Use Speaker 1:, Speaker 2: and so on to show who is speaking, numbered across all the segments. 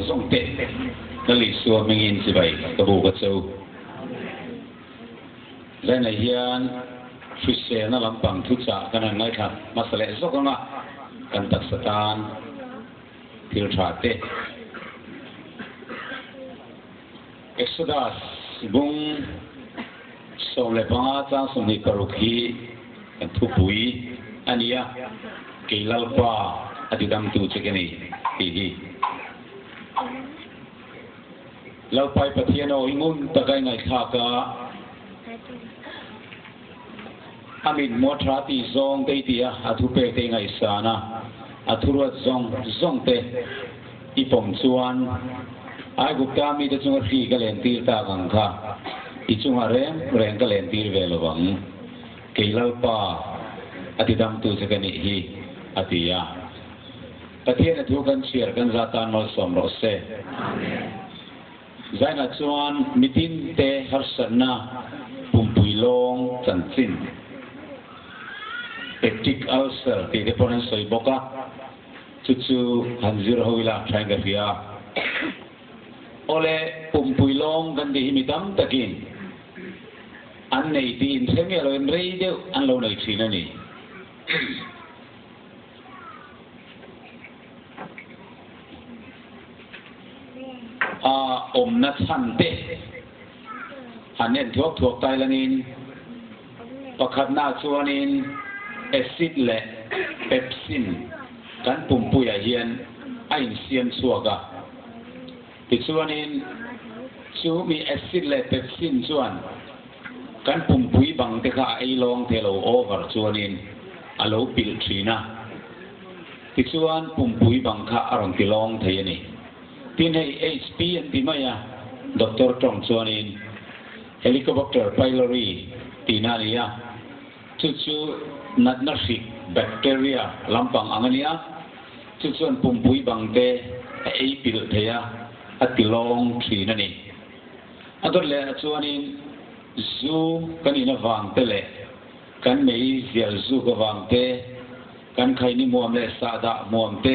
Speaker 1: zong te na li suwa mingin si bai ka bu ka chau zai na hian fise na lampang thu cha kana ngai tha masale zokanga kan tak satan thil tha te Exodus bung so le panga cha sumi karukhi kan thu pui ania keilalpa adidam tu chekeni hi lalpai pathiano ingun takai ngai khaka amin mothra ti zong te tia athu pe te ngai sana athurwa zong te ipom chuan ai gupta mi te chunga ri ka len tir ta gang kha I chunga reng ka len tir ve lawang keilalpa adidam tu chekeni hi atia pathian thu kan share kan zatan mal som ro se amen zaina chuan mitin te harsana pumpuilong chanchin peptic ulcer ti de ponen soi boka chuchu hanjir hoila thainga pia ole pumpuilong kan di himitam takin an nei tin thenge lo en rei de an lo nei thina ni om na chan te hanen thuốc tai lanin pakhat na chuanin acid le pepsin kan pumpuya hian ain siam chuaka ti chuanin chu mi acid le pepsin chuan kan pumpui bang te kha ai long thelo over chuanin alo pil thina ti chuan pumpui bang kha arong ti long thei ani tin hei HP and timaya Dr. Tong chuanin helicobacter pylori tinania chuchu natnashik bacteria lampang angania chuchuan pumpui bangte ei pil theya atilong thina ni ador le chuanin zu kanina wangte le kan mei zial zu ko wangte kan khaini muam le sada muamte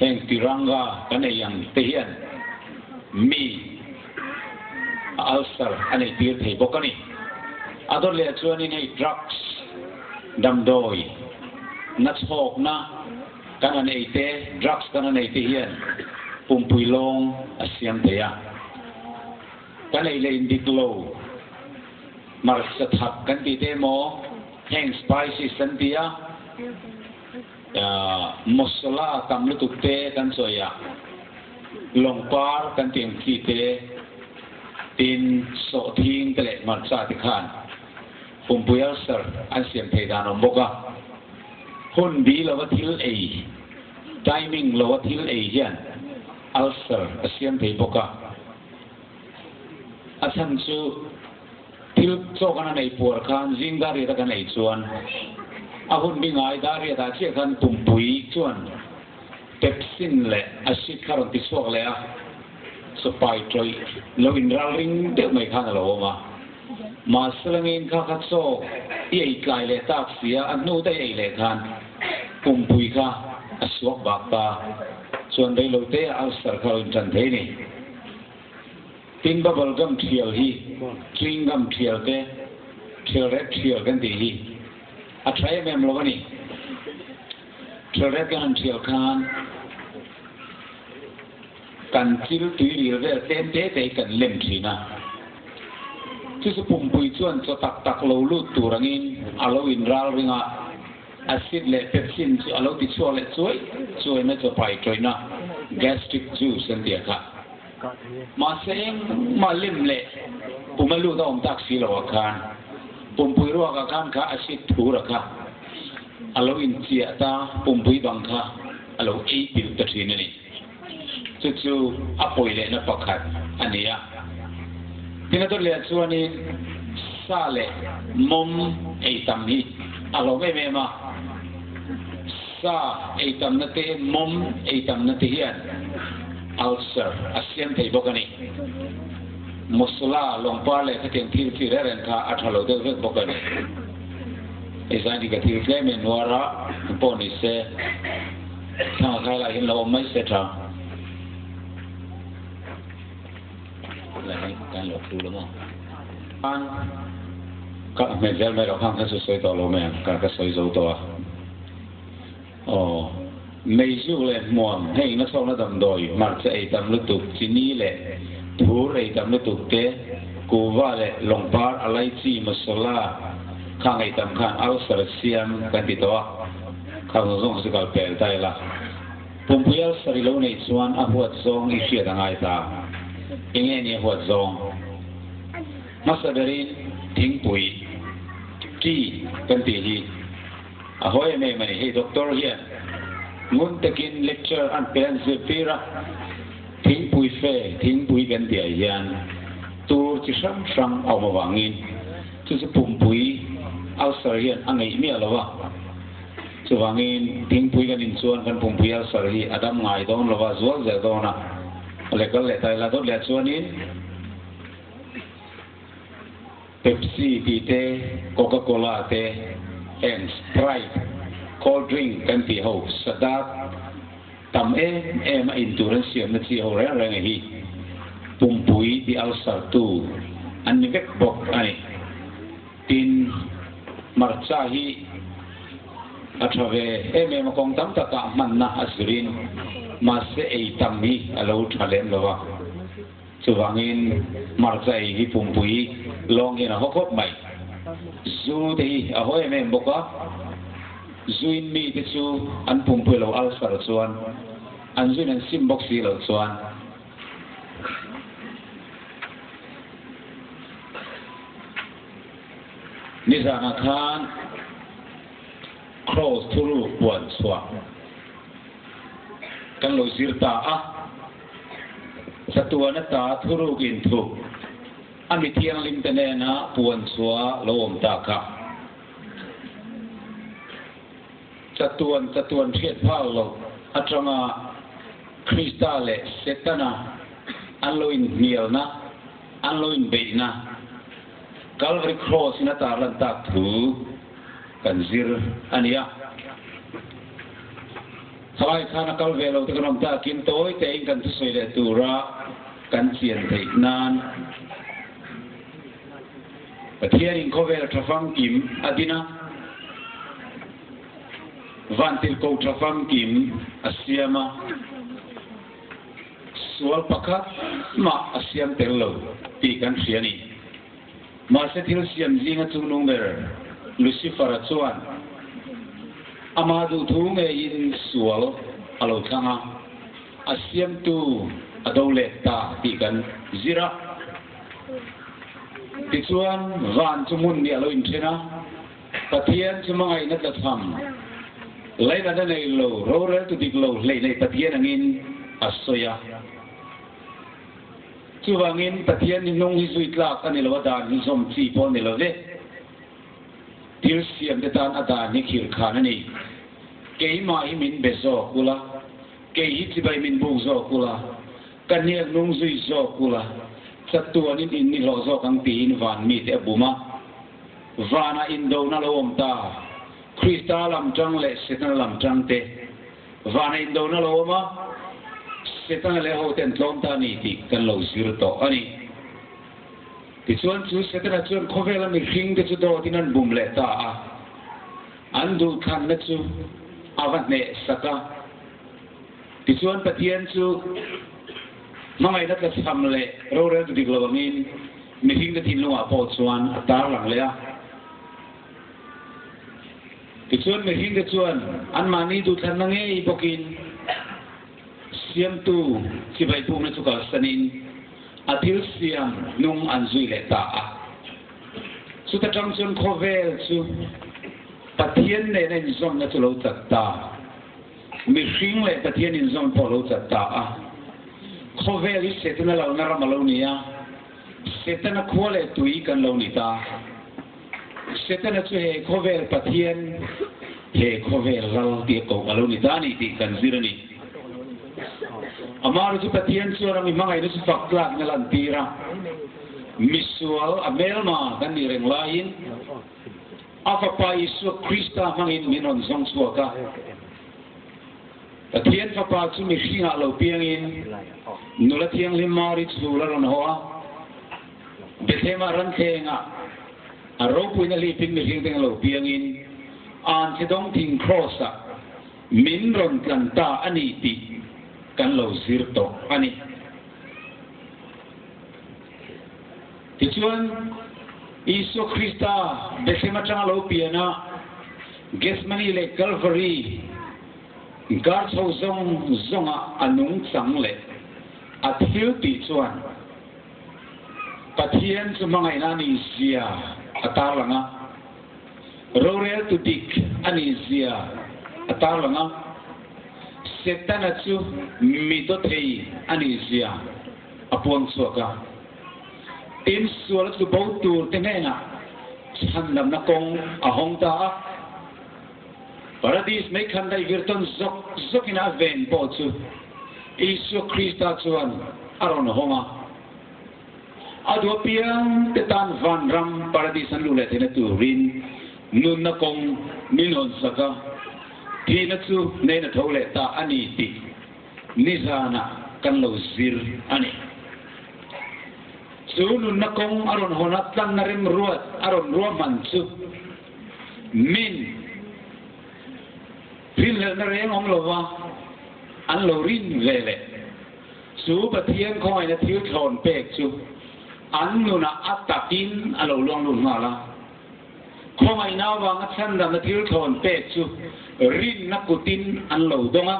Speaker 1: heng tiranga kan yang tehian mi ulcer ane tir thei bokani ador le chuanin hei drugs damdoi na chok na kan ane te drugs kan ane te hian pumpuilong asiam teya kan ei le indiklo mar sa thak kan ti te mo heng spicy santia mosala tamlu tukte kan soya longpar kan tiang kite tin so thing kale marcha ti khan pumpuyal sir an siam theidan omboka hun bi lawathil ei timing lawathil ei hian ulcer asiam thei boka asan chu til chokana nei por khan jingdari ta kan ei chuan ahun bi ngai dari ta che kan pumpui chuan pepsin le acid kharon ti chok le a so pai troi lo in ring de mai khan lo ma slangin kha kha so ei kai le tak sia anu dai ei le khan pumpui kha aswak bak ta chuan dei lo te ulcer kharon chan thei ni tin bubble gum thial hi chewing gum thial te thial red thial kan ti hi a try mem lo ni thial red kan thial khan kan chil tui ri ve ten te te kan lem thina chu su pumpui chuan cho tak lo lu turangin alo in ral ringa acid le pepsin chu alo ti chual le chuai na cho pai toina gastric juice an dia kha ma seng ma lim le pumalu da om tak si lo khan pumpui ro ka khan kha acid thura kha alo in chia ta pumpui bang kha alo ei pil ta thina ni chu apoi le na pakhat ania tina to le chuani sa le mom ei tam hi alo me ma sa ei tam na te mom ei tam na te hian ulcer asian thei bokani musla longpa le ka tiang thil ren kha athalo de vek bokani esani ka thil tle me nuara poni se tha khai la hin lo mai se tha นหลอกดูแล้วมั้งก็ไม่เจอไม่เราข้างแค่สวยๆตัวเราแม่ก็สวยๆตัวอ๋อไม่สู้เลยมัวให้นักสอนนักดำดอยมาจะไอ้ดำลุตุกที่นี่แหละถูไอ้ดำลุตุกเตะกูว่าเลยลงบาร์อะไรที่มัสลาข้างไอ้ดำข้างอัลสารเซียมกันติดตัวข้างส่งสกัดเปลี่ยนได้ละผมพยายามสริโลในส่วนหัวซองอีเชียต่างไงตาเองเนี่ยหัวซองมาสเดรินทิ้งปุ๋ยที่กันตีฮีahoy me mani hey doctor hian ngun takin lecture an pen se pira thing pui fe thing pui kan dia hian tur chi sam aw ma wangin chu se pum pui al sar hian angai mi alawa chu wangin thing pui kan in chuan kan pum pui al sar hi adam ngai don lawa zual ze dona le kal le tai la do le chuanin Pepsi te Coca-Cola te and Sprite cold drink kan ti ho sadat tam em endurance siam na chi ho re re hi pumpui di alsar tu an ni vek bok ai tin marcha hi athave em kong tam ta ka man na asrin ma se ei tam hi alo thalem lawa chuwangin marcha hi pumpui long in a hokop mai zu thì ahoy em boka zuin mi te chu an pumpui lo alsar chuan an zuin an sim box si lo chuan nizana khan cross through one chua kan lo sirta a satua na ta thuru kin thu ami thiang lim tene na puan chua lom ta kha chatuan thiet phal lo atanga krista le setana anloin miel na anloin be na Calvary cross na ta lan ta thu kan zir ania sai khana kalve lo te kanom ta kin toy te in kan tu soi le tura kan chian thei nan Pathianin kovel trafam kim adina vantil ko trafam kim asyama sual pakat ma asyam tello pi kan siani ma se thil siam jinga chunung ber Lucifer chuan amadu thunge in sual alo thanga asyam tu adole ta pi kan zira Tichuan van chumun ni alo inthena pathian chumangai na tlatham leina da nei lo rorel tu dik lo lei nei pathian angin asoya chuwangin pathian ni nong hi zui tlak ani lo dan ni som chi pon ni lo le til siam de tan ada ni khir khan ani keima hi min bezo kula ke hi chibai min bu zo kula kaniak nong zui zo kula Satuan ini lo zo kang tin van mi te buma vana indo na lom ta Krista lam chang le setan lam chang te vana indo na loma setan le ho ten tlom ta ni ti kan lo zir to ani ti chuan chu setan chuan khovela mi hring te chu do tinan bum le ta a andu khan na chu awan ne saka ti chuan pathian chu mangai na tlatham le rorel tu dik lawangin mi hing na tin lunga po chuan atar lang le a ti chuan mi hing de chuan an mani du than na nge i bokin siam tu chi bai pu na chu ka sanin athil siam nung an zui le ta a su ta tang chuan khovel chu pathian ne nen zong na chu lo chat ta mi hing le pathian in zong po lo chat ta a Khovel is setana lau na ramalonia setana khole tui kan lo ni ta setana chu he khovel pathian he khovel ral ti ko alo ni ta ni ti kan zirani amaru chu pathian chu rami mangai nu chu faklak na lan tira misual amelma kan ni reng lain apa pa isu Krista mangin minon zong suaka Pathian papa chu mi hringa lo piangin nula thiang lim mari chu la ron hoa Bethema ran thenga aro puina li ping mi hing teng lo piangin an sidong thing crossa min ron kan ta ani ti kan lo zir to ani tichuan Isu Krista Bethema chang lo piana Gethsemane le Calvary gar chho zonga anung chang le athil ti chuan Pathian chu mangai na ni zia atar langa rorel tu dik ani zia atar langa setana chu mi to thei ani zia apuang suaka tin suala chu bau tur tenena chan lam na kong ahong ta paradis mai khan dai virton zok ina ven po chu Isu Krista chuan aron honga adu piang tetan van ram paradis an lule thena turin nun na kong minon saka thina chu nei na thole ta ani ti nizana kan lo zir ani chu nun na kong aron honat tan narim ruat aron ruaman chu min pin le na reng om lova an lo rin vele chu pathian khoi na thil thon pek chu an nuna atakin alo luang lun ngala khong ai na wang chan da na thil thon pek chu rin na kutin an lo donga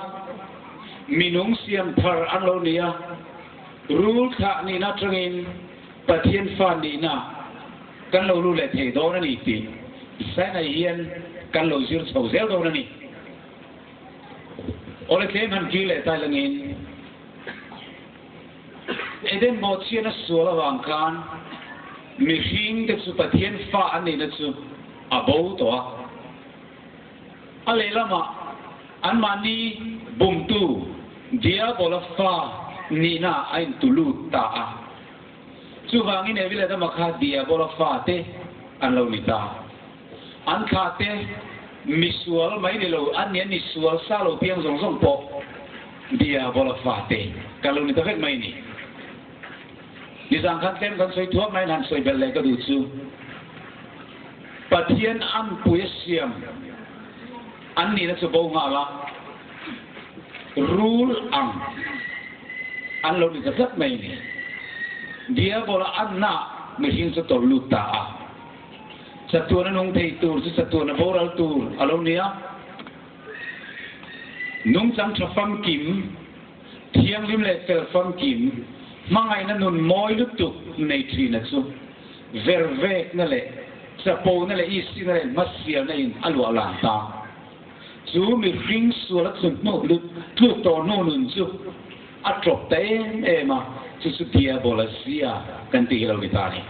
Speaker 1: minung siam thar an lo nia rul kha ni na trangin pathian fa ni na kan lo lu le thei do na ni ti sai na hian kan lo zir chho zel do na ni ole tlem han ki le tai langin Eden mochiana suala wangkan mihing te su pathian fa ani na chu abo to ale lama an mani bumtu dia bola fa ni na ain tulu ta a chu wangin evile da makha dia bola fa te an lo ni ta an kha te misual mai ni lo an ni sual sa lo piang zong zong po dia bola fa te kalau ni ta vet mai ni di sangkan tem kan soi thuak nai nan soi bel le ka du chu pathian an puya siam an ni na chu bo nga la rule ang an lo ni ka sat mai ni dia bola an na mi hin sa to lu ta a satuan nung thei tur chu satuan boral tur alo nia nung chang thafam kim thiang lim le tel fam kim mangai na nun moi lu tu nei tri na chu verve na le sapo na le isi na le masia na in alu ala ta chu mi ring su la chu no lu tu to no nun chu a trop te e ma chu su dia bola sia kan ti lo ni ta ni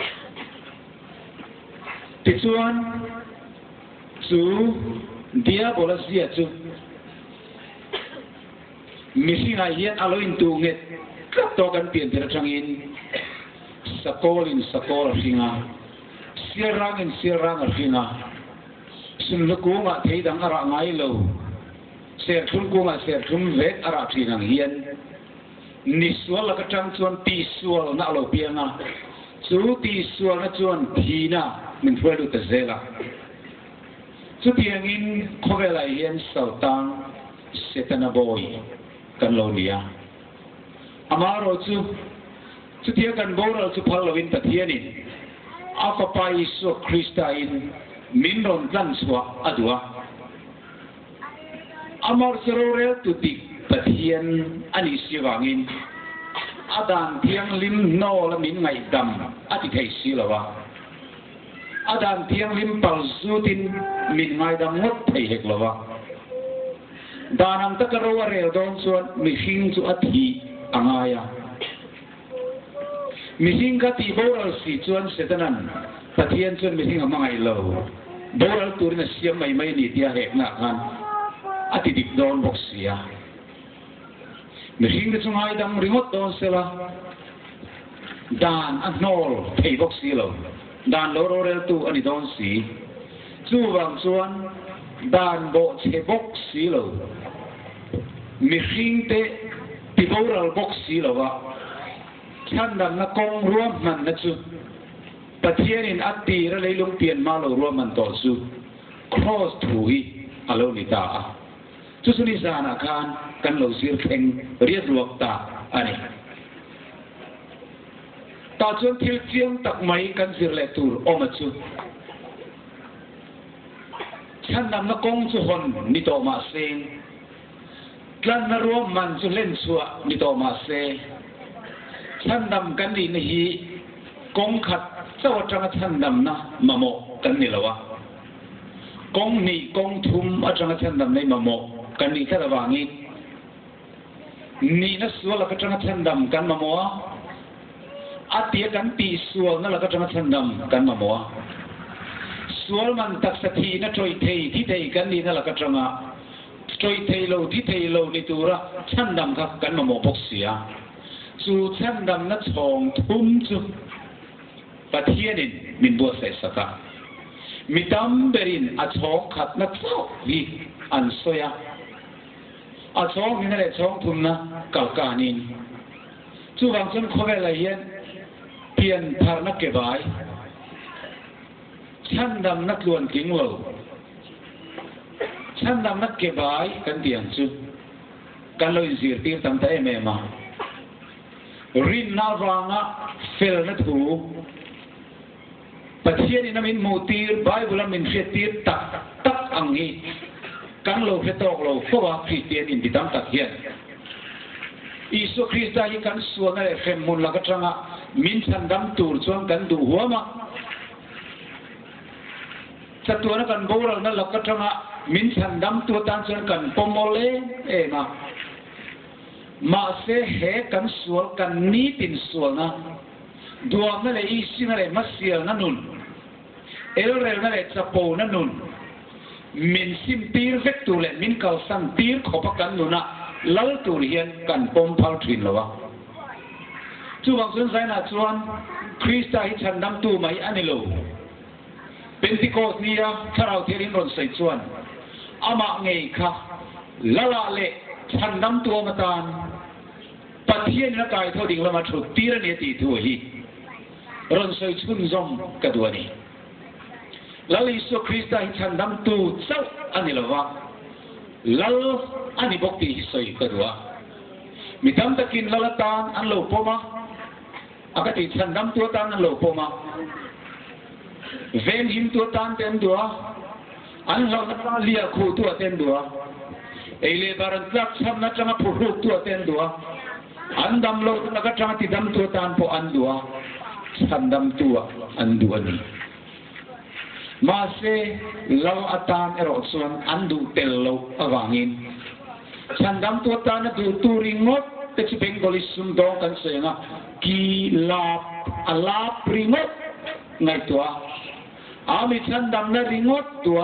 Speaker 1: ti chuan chu dia bola sia chu mi singa hian alo in tu nget to kan pian tira changin sakol hinga sirang hinga sun lu nga thei dang ara ngai lo ser thum ku nga ser thum vet ara thinang hian ni sual la ka chang chuan ti sual na lo pianga chu ti sual na chuan thina min thwelu ta zela chu piangin khowela hian sautang setana boy kan lo nia amaro chu tia kan boral chu phalowin pathianin afa pai so Krista in minron kan swa adwa amar serore tu ti pathian ani siwangin adan thiang lim no la min ngai dam ati thei silawa adan thiang lim pal zutin min ngai dam ngot thei hek lawa danam takarawa re don chuan mi hing chu athi angaya mihing ka ti boral si chuan setanan pathian chuan mihing amangai lo boral turina siam mai ni tia hek na kan ati dik don boxia mihing chu ngai dam ringot don sela dan agnol thei boxilo dan lororel tu ani don si chu wang chuan dan bo che boxilo mihing te ti boral boxilo wa chan dam na kong ruam man na chu ประเทศนี้อัตตีระเลยลงเปลี่ยนมาเรารวมมันต่อสู้ cross ถุยอารมณ์นิตาจุดนี้สานาคารกันเราเสียเข่งเรียกรวกตาอันนี้ตาจนทิลเจียงตักไม่กันเสียเลตูร์อมาจุฉันนำนักกงสุฮอนนิโตมาเซงกันนรวมมันจุเล่นสัวนิโตมาเซฉันนำกันดีนี่กงขัดเจ้าจังฉันนำนะมาโมกันนี่ละวะกงนี่กงทุมอาจารย์ฉันนำในมาโมกันนี่แค่ระหว่างนี้นี่นักสัวละก็จังฉันนำกันมาโมอาเตียกันปีสัวนั่นละก็จังฉันนำกันมาโมสัวมันตักสถีนะจอยเทยที่เทยกันนี่นั่นละก็จังจอยเทยโลที่เทยโลในตัวละฉันนำครับกันมาโมพกเสียจูฉันนำนักทองทุ่มจูประเทศนี้มินบัวเสสกะมิตำเบรินอาชองขัดนักเจ้าวีอันโซยาอาชองนี่นั่นแหละชองทุ่มนะเก่ากานินจูบางส่วนเขาเวลาเย็นเปลี่ยนทางนักเก็บไว้ฉันนำนักลวนทิ้งเราฉันนำนักเก็บไว้กันเตียงจูกันเลยเสียตีตั้งแต่เมื่อมารินนาวางะเฟลนัทูประเทศนี้นั้นมินมูตีร์ไบเบิลมินเฟตีร์ตักอังงี้กันโลเฟตอกโลเพราะว่าคริสเตียนอินดิตัมตักเฮียนอิสุคริสต์ได้กันส่วนอะไรเฟมมุนลักจังะมินฉันดำตูร์ส่วนกันดูหัวมาจัตัวนั้นกันโบราณนั้นลักจังะมินฉันดำตัวตันส่วนกันปมโมเลมาเสเหกันส่วนกันนี้ตินส่วนนะดวงนั่นแหละอีสินั่นแหละมัสเซียนั่นนุ่นเอลเรลนั่นแหละจะโปนั่นนุ่นมินซิมตีร์เวกตูเลมินเกาสันตีร์ขบกันนุ่นนะลัลตูเรียนกันปมพาวทรินละวะจู่บางส่วนใส่หน้าส่วนคริสต์ให้ฉันนำตัวไม่อันนี้โลเป็นที่โกสนี่นะถ้าเราเทียรินรอนใส่ส่วนอามาเงยค่ะละละเละฉันนำตัวมาตานประเทศนักการเท่าดิ่งละมาชุดตีระเนียตีตัวฮีรอนใส่ชุนซอมกระตัวนี้แล้วอิสุคริสต์ให้ฉันนำตัวเจ้าอันนี้ละวะแล้วอันนี้บอกตีใส่กระตัวมีทำตะกินละละตานอันโลปมาอากาศที่ฉันนำตัวตานอันโลปมาเวนหิมตัวตานเต็มตัวอันเราเลียคู่ตัวเต็มตัวเอเลบารันจักฉันนัดจะมาพูดตัวเต็มตัวอันดำโลกนักจังที่ดำตัวตานพออันตัวฉันดำตัวอันตัวนี้มาเสเราอัตานเอรอส่วนอันดูเตลโลอวางินฉันดำตัวตานดูตูริงดแต่ที่เป็นกอลิสุมดองกันเสียงกีลาบอลาปริงดไงตัวอามิฉันดำนั่นริงดตัว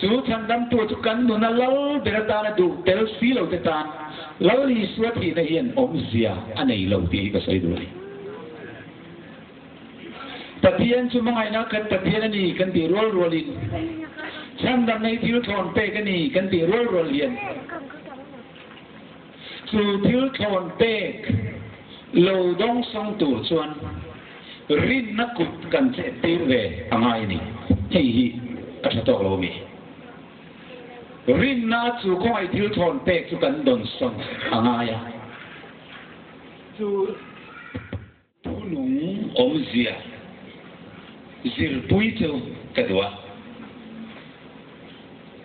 Speaker 1: จูฉันดำตัวจุกันดูนั่นเราเดรตานดูเตลซีเราเตตานเราลีสวดที่ได้เห็นอมเสียอันไหนเราตีก็ใส่ดูเลยแต่เพียงชั่วโมงไงนะกันแต่เพียงนี่กันตีรัวลินฉันดำในทิวทอนเปกันนี่กันตีรัวเลียนสู่ทิวทอนเปกเราดงสองตัวส่วนรินนักกุดกันเสตีเวอังไงนี่ให้ฮีอัศตอกเรามีรินนาจูคงไอทิวทอนเปกจูกันดงสองอังไงจูผู้หนุ่มอมเสียซิลปุยเจ้ากระดัว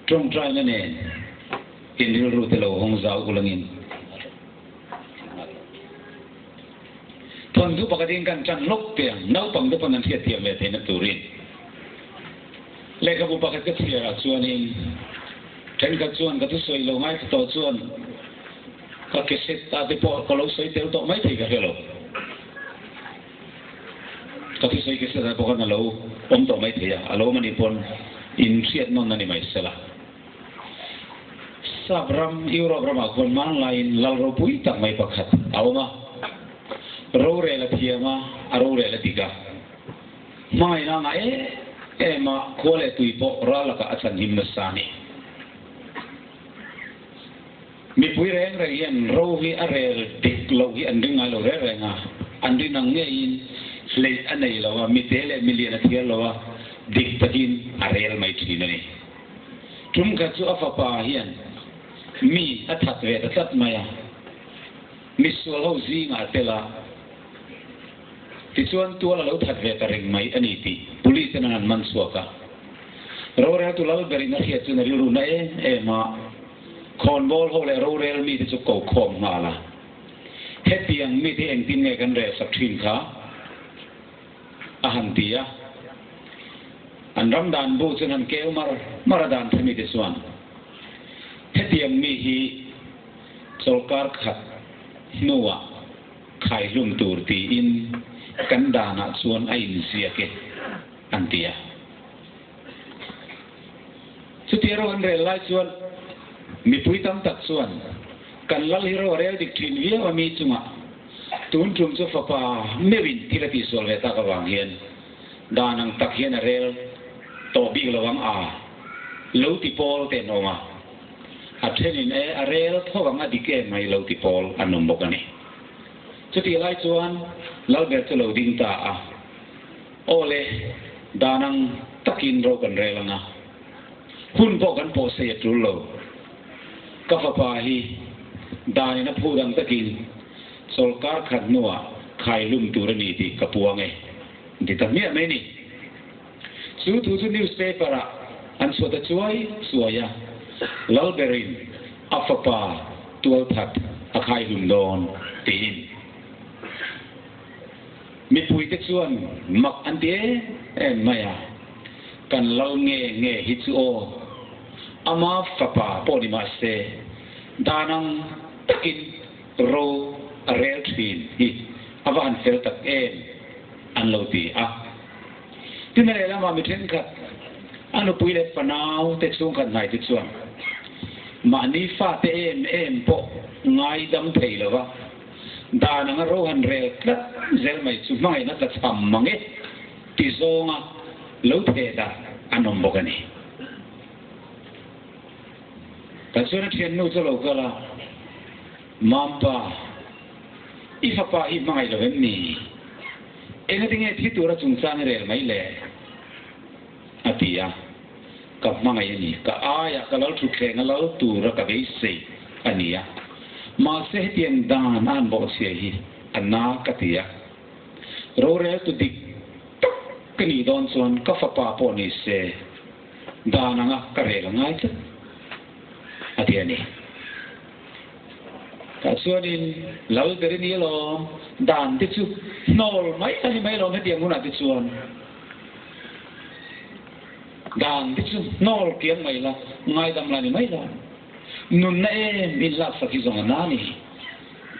Speaker 1: ตรงใจนั่นเองอินดิรูเตโลหงสาวกุลังินทนทุกปกติกันจังลกเตียงน้าปังทุกปนันเทียเทียมเลยเทนตูรินเล็กบุปผาก็เทียร์ส่วนนี้เทนกับส่วนก็ทุกส่วนเราไม่ต่อส่วนก็เกษตรตาที่พอก็เราใส่เตลต่อไม่ถึงกันเลยก็ที่ใส่เกษตรพวกนั้นเราอมต่อไม่ถึงอ่ะเรามันอีปนอินเสียดนนนั่นนี่ไม่เสละสับรำยุโรปมาคนมันไลน์เราปุยตั้งไม่ประคัดเอามาเราเรลที่มาเราเรลที่กาไม่นะไงมาควรตุยปอราลกับอาจารย์หิมนัสานีมีปุยแรงเราฮีอะไรเด็กเราฮีอันดึงอะไรเราแรงอันดึงนั่งเนี่ยอิน เลยอันไหนเราว่ามีเทเลมิเลียนเทียเราว่าดิกตะกินอะไรไม่ทีนี่ทุ่มกันจู่อัฟปาเฮียนมีอัฐเวทตัดมา呀มีส่วนเราซีงาเตล่าที่ส่วนตัวเราถัดเวทเร่งไม่อันนี้ที่ police นั้นมันสวกะเราเรียกตัวเราเบรินาเฮียจุนริรุนัยมาคอนบอลเขาเลยเราเรียกมีที่จะก่อคอมมาละเฮตียงมีที่เองตินเงกันเรสักทิ้งค่ะอาหันตีอะอันรำดานบูชนันเกลมาราดานทมีที่ส่วนเฮตียงมีฮีโซลการ์ขัดนัวไข่ลุ่มตูร์ตีอินกันดานะส่วนไอ้เสียเกอันตีอะสุดที่เราอันเรลไลส่วนมีปุยตั้งตัดส่วนกันลัลฮิโร่เรียกดิกทินวิวมีจุงะตุนจุมจุฟปาไม่วินที่ละที่ส่วนเวตากวางเฮียนดานังตักเฮียนเรลโตบิกระวังอาลูติโพลเตนออกมาอัดเทนินเรลเท่ากับอดีตไม่ลูติโพลอันนมบกันนี่สุดที่ไล่ส่วนลัลเบอร์ตโลดิงตาโอเลดานังตักินโรกันเรลนะหุ่นพวกกันโพเสียจุลโลกัฟปาฮีดานินพูดังตะกินโซลการ์ขัดนัวไข่ลุ่มตูรนีที่กระปัวไงที่ทำเนี้ยไม่นี่สู้ทุกนิวส์เพเปอร์อันสวดช่วยสวยลัลเบรินอัฟปาตัวถัดไข่ลุ่มโดนตีนมีปุยเตชวนมักอันเดียไม่กันเล่าเงฮิตโออามาฟปาปอนิมาเซดานังตะกินโรเรลทีนฮิอาวันเฟลตักอันโลตีที่นั่นเองมามีเทนกัดอันนู้ปุยเล็บปนาวเตชวงกันไหนติดส่วนมานีฟาเตปอไงดำเทลวะดานังโรฮันเรลตัดเซลไม่สุนัยนัดทำมังติโซงะโลเทดาอันนมบกันนี่แต่ส่วนที่นู้นจะโลกละมัมปาอีฟ้าป้าอีมังไงเราเห็นนี่ที่ไงที่ตัวเราสงสารเรื่องไม่เล่อติยากับมังไงนี่กับอายะกับเราทุกแข่งเราตัวเรากับไอ้เสกอันนี้มาเสียที่อันดานอันบอกเสียฮีอันนักติยาเราเรียกตัวดิกนี่โดนส่วนกับฟ้าป้าปนิเสดานังกระเรื่องง่ายจ้ะอธินี่แต่ส่วนนี้เราเดินนี้เราด่านที่สุดนอลไม่อันนี้ไม่เราไม่เดียงมุนัติส่วนด่านที่สุดนอลเกี่ยงไม่ละง่ายดำลานี่ไม่ละนุ่นเองมิลลัดสักที่สองนานี่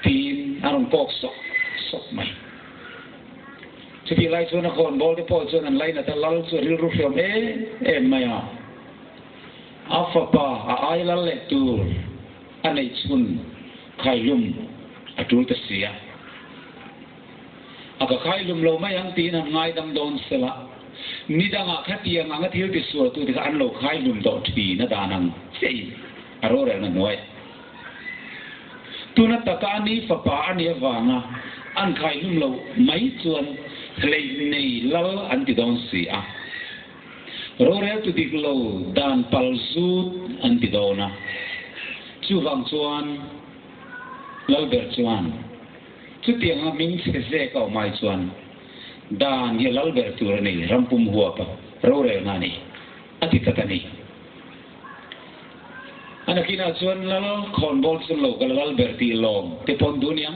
Speaker 1: ทีนอารมณ์ปอกสกไม่สติไล่ส่วนนครบอลที่พอส่วนนั้นไล่นะแต่เราส่วนรูปเfilmไม่อัฟปาอายลัลเลตูอันนี้ชุนไข่ลุ่มอัตุลตเสียก็ไข่ลุ่มเราไม่ยังตีนั่นง่ายดังโดนเสละนี่ดังอาคติยังอาทิตย์ที่สุดตัวที่อันเราไข่ลุ่มโดนทีนั่นดานังเสียอารมณ์เรื่องนั้นน้อยตัวนั้นตะการนี้ฟ้าป่าอันนี้ว่างอันไข่ลุ่มเราไม่ชวนเลยนี่เราอันที่โดนเสียเราเรียกตัวที่เราดานพัลซูดอันที่โดนชูฟังชวนเราเดือดชวนชุดที่ยังมิงเสกเอาไม่ชวนดานเฮลัลเบอร์ตัวนี้รำปุ่มหัวปะเราเรียกนั่นนี่อาทิตย์ตันนี่อันนั้นกินอาชวนเราคอนบอลสุดโลกลัลเบอร์ตีลองที่พอนดุนยัง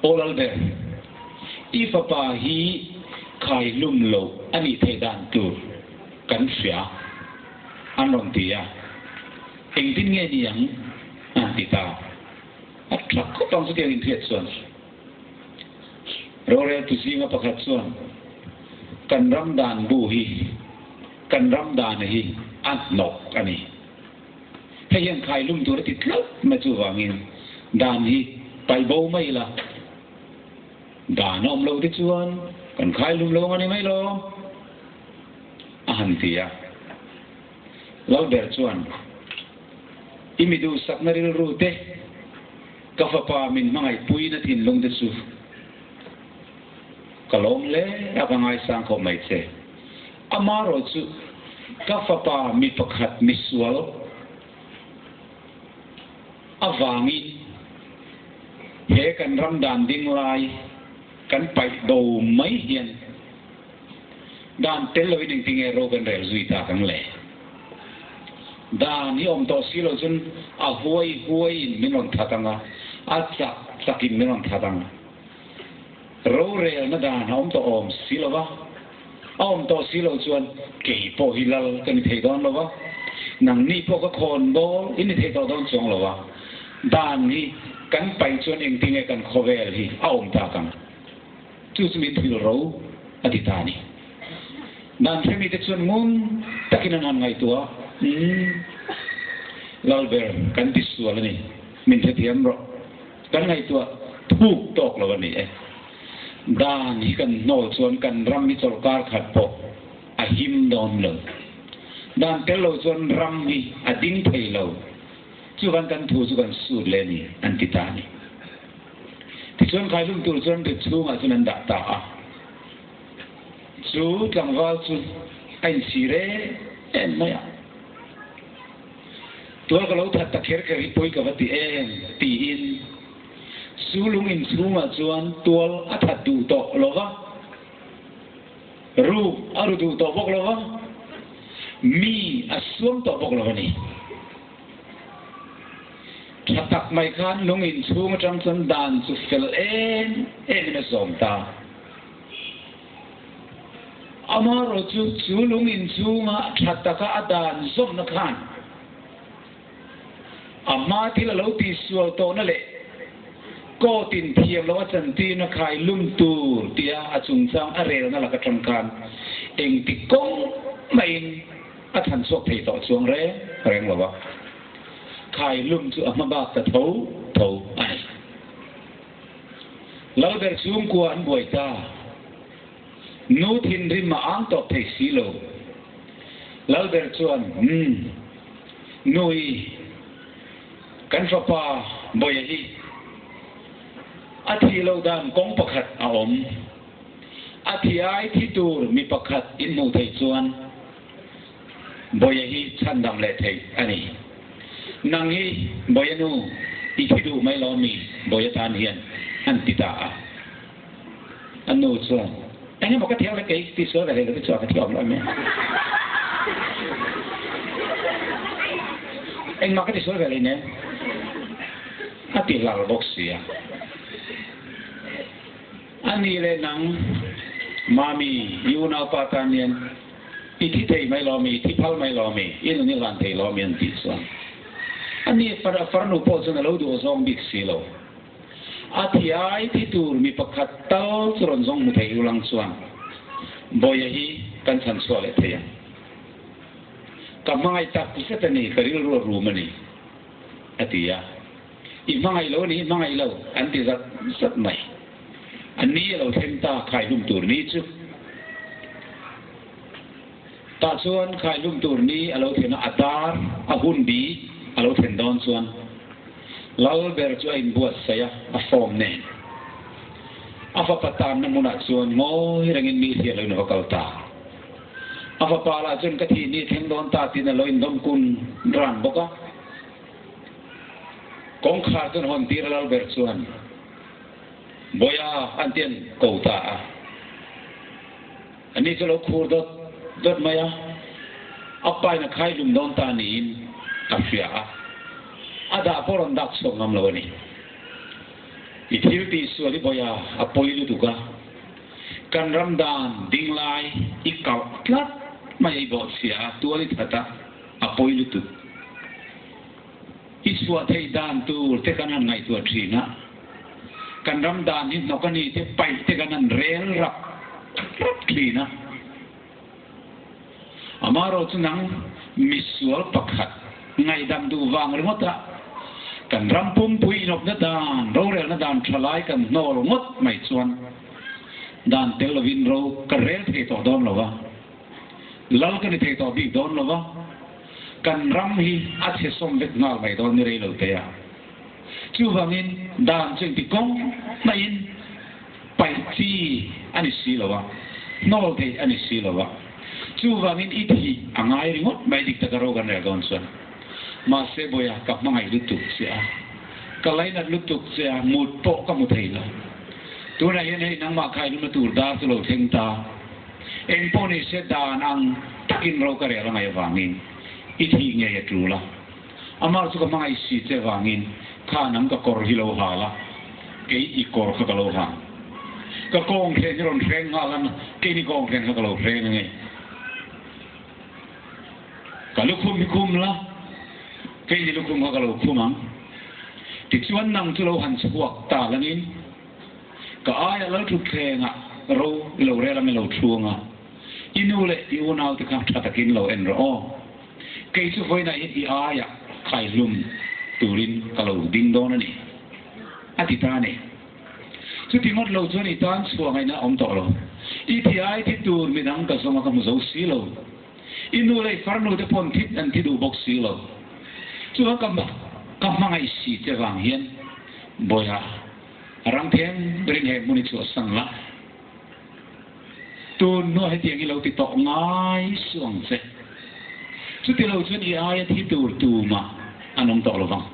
Speaker 1: โอลัลเบอร์อีฟ้าป่าฮีไข่ลุ่มโลกอันนี้เทดานตัวกันเสียอันรองตีเองที่เงี้ยนี่ยังติดตาอัตราก็ต้องเสียอินเทอร์ส่วนเราเรียนตุสิงห์ประคัตส่วนกันรำดานบูฮีกันรำดานฮีอันนกอันนี้ให้ยังใครลุ่มตัวติดลับมาจู่ว่างี้ดานฮีไปโบไม่ละดานอมเราติดส่วนกันใครลุ่มเราอันนี้ไม่ลงอาหันตีเราเดือดส่วนอิมิดูสักนาริลรูเตกาฟปามินมังไอปุยนัทินลงเดซู kalong le apa ngai sang ko mai che amaro chu ka fa pa mi pakhat mi sual awangi he kan ram dan ding lai kan pai do mai hian dan tel loi ding ting e ro kan rel zui ta kang le dan ni om to silo chun a huai min on thatanga a chakin min on thatanga ro rel na dan om to om silowa om to silo chuan ke po hilal kan thei don lowa nang ni po ka khon bol in thei to don chong lowa dan ni kan pai chuan eng ting e kan khovel hi a om ta kang chu min thil ro aditani dan femi te chuan ngun takinan han ngai tua lalber kan disual ni min the thiam ro kan ngai tua thuk tok lo ni dan hi kan nol chuan kan ram mi chol kar khat po a him don lo dan tel lo chuan ram hi a ding thei lo chu kan thu chu kan su le ni an ti ta ni ti chuan khai lum tur chuan te chu ma chuan an da ta a chu tlangwal chu ai si re en maya tua kalau tak kher kher poi ka vati ti in sulung in suma chuan tual athat du to lova ru aru du to bok lova mi asum to bok lova ni tak mai khan lung in suma cham san dan su fel en me som ta amaro chu sulung in suma thataka adan som na khan amma ti la lo ti sual to na le ko tin thiam lo chan ti na khai lum tur tia achung chang a rel na la ka tham kan eng ti kong mai a than sok thei to chuang re reng lo wa khai lum chu amma ba ta tho ai lo ber chung ko an boi ta nu thin rim ma ang to thei si lo lo ber chuan nui kan fa pa boy hi athi lo dan kong pakhat a om athi ai thi tur mi pakhat in mu thei chuan boy hi chan dam le thei ani nang hi boy nu i thi du mai lo mi boy tan hian an ti ta anu chuan anh em một cái theo là cái tí số là cái cho cái theo lại mẹ anh mặc cái tí số về này nè a ti lal boxia ani le nang mami yuna patanian iti thei mai lo mi ti phal mai lo mi in ni lan thei lo mi an ti so ani para farnu po so na lo do zong big silo ati ai ti tur mi pakhat tal chron zong mu thei ulang chuan boya hi kan chan so le thei kamai tak setani karil ru mani atia i mangai lo ni mangai lo an ti zat sat mai an ni lo them ta khai lum tur ni chu ta chuan khai lum tur ni alo thena atar a hun bi alo then don chuan lal ber chu in buat saya a form ne afa patan na muna chuan ngoi rangin mi sia lo no kal ta afa pala chun ka thi ni theng don ta tin lo in dom kun ran boka kong khar tun hon tir lal ber chuan boya antien ko ta ani chalo khur dot maya apai na khai lum don ta ni in afia ada poron dak so ngam lo ni ithil ti suali boya apoi lu tuka kan ramdan dinglai ikaw tlat mai bo sia tuali thata apoi lu tu iswa thei dan tu te kanan ngai tu thina kan ramdan ni nokani te pai te kanan rel rap thina amaro tunang misual pakhat ngai dam du wang rimota kan rampum pui nok na dan rorel na dan thalai kan nol ngot mai chuan dan telovin ro karel the to don lova lal kan the to bi don lova kan ram hi athe som vet nal mai don ni re lo te ya chu wangin dan ching ti kong mai in pai chi ani si lawa nol te ani si lawa chu wangin ithi angai ringot mai dik takaro kan ya gon son ma se boya kap mangai lutuk sia kalai na lutuk sia mut po ka mu thei la tu na yen hei nang ma khai lu tur da tu lo theng ta eng po ni se da nang takin ro ka re la ngai wangin ithi nge ya tu la amar su ka mangai si te wangin kha nang ka kor hi lo ha la ke I kor ka lo ha ka kong khen ron khen ngalan ke ni kong khen ka lo khen nge ka lu kum la ke ni lu kum ka lo kumang ti chuan nang tu lo han chuak ta langin ka aya lo tu khenga ro lo re la me lo chuanga inu le I unau te ka takin lo en ro ke chu foi na I aya khai lum turin ka lo ding don ani atita ne chu tingot lo chuan I tan chuang ai na om to lo I thi ai thi tur mi dang ka soma ka mu zo si lo inu le farnu te pon thit an thi du bok si lo chu ka mangai si te wang hian boya rang theng rin he muni chu sang la tu no he tiang I lo ti to ngai suang se chu ti lo chuan I ai thi tur tu ma anom to lo wang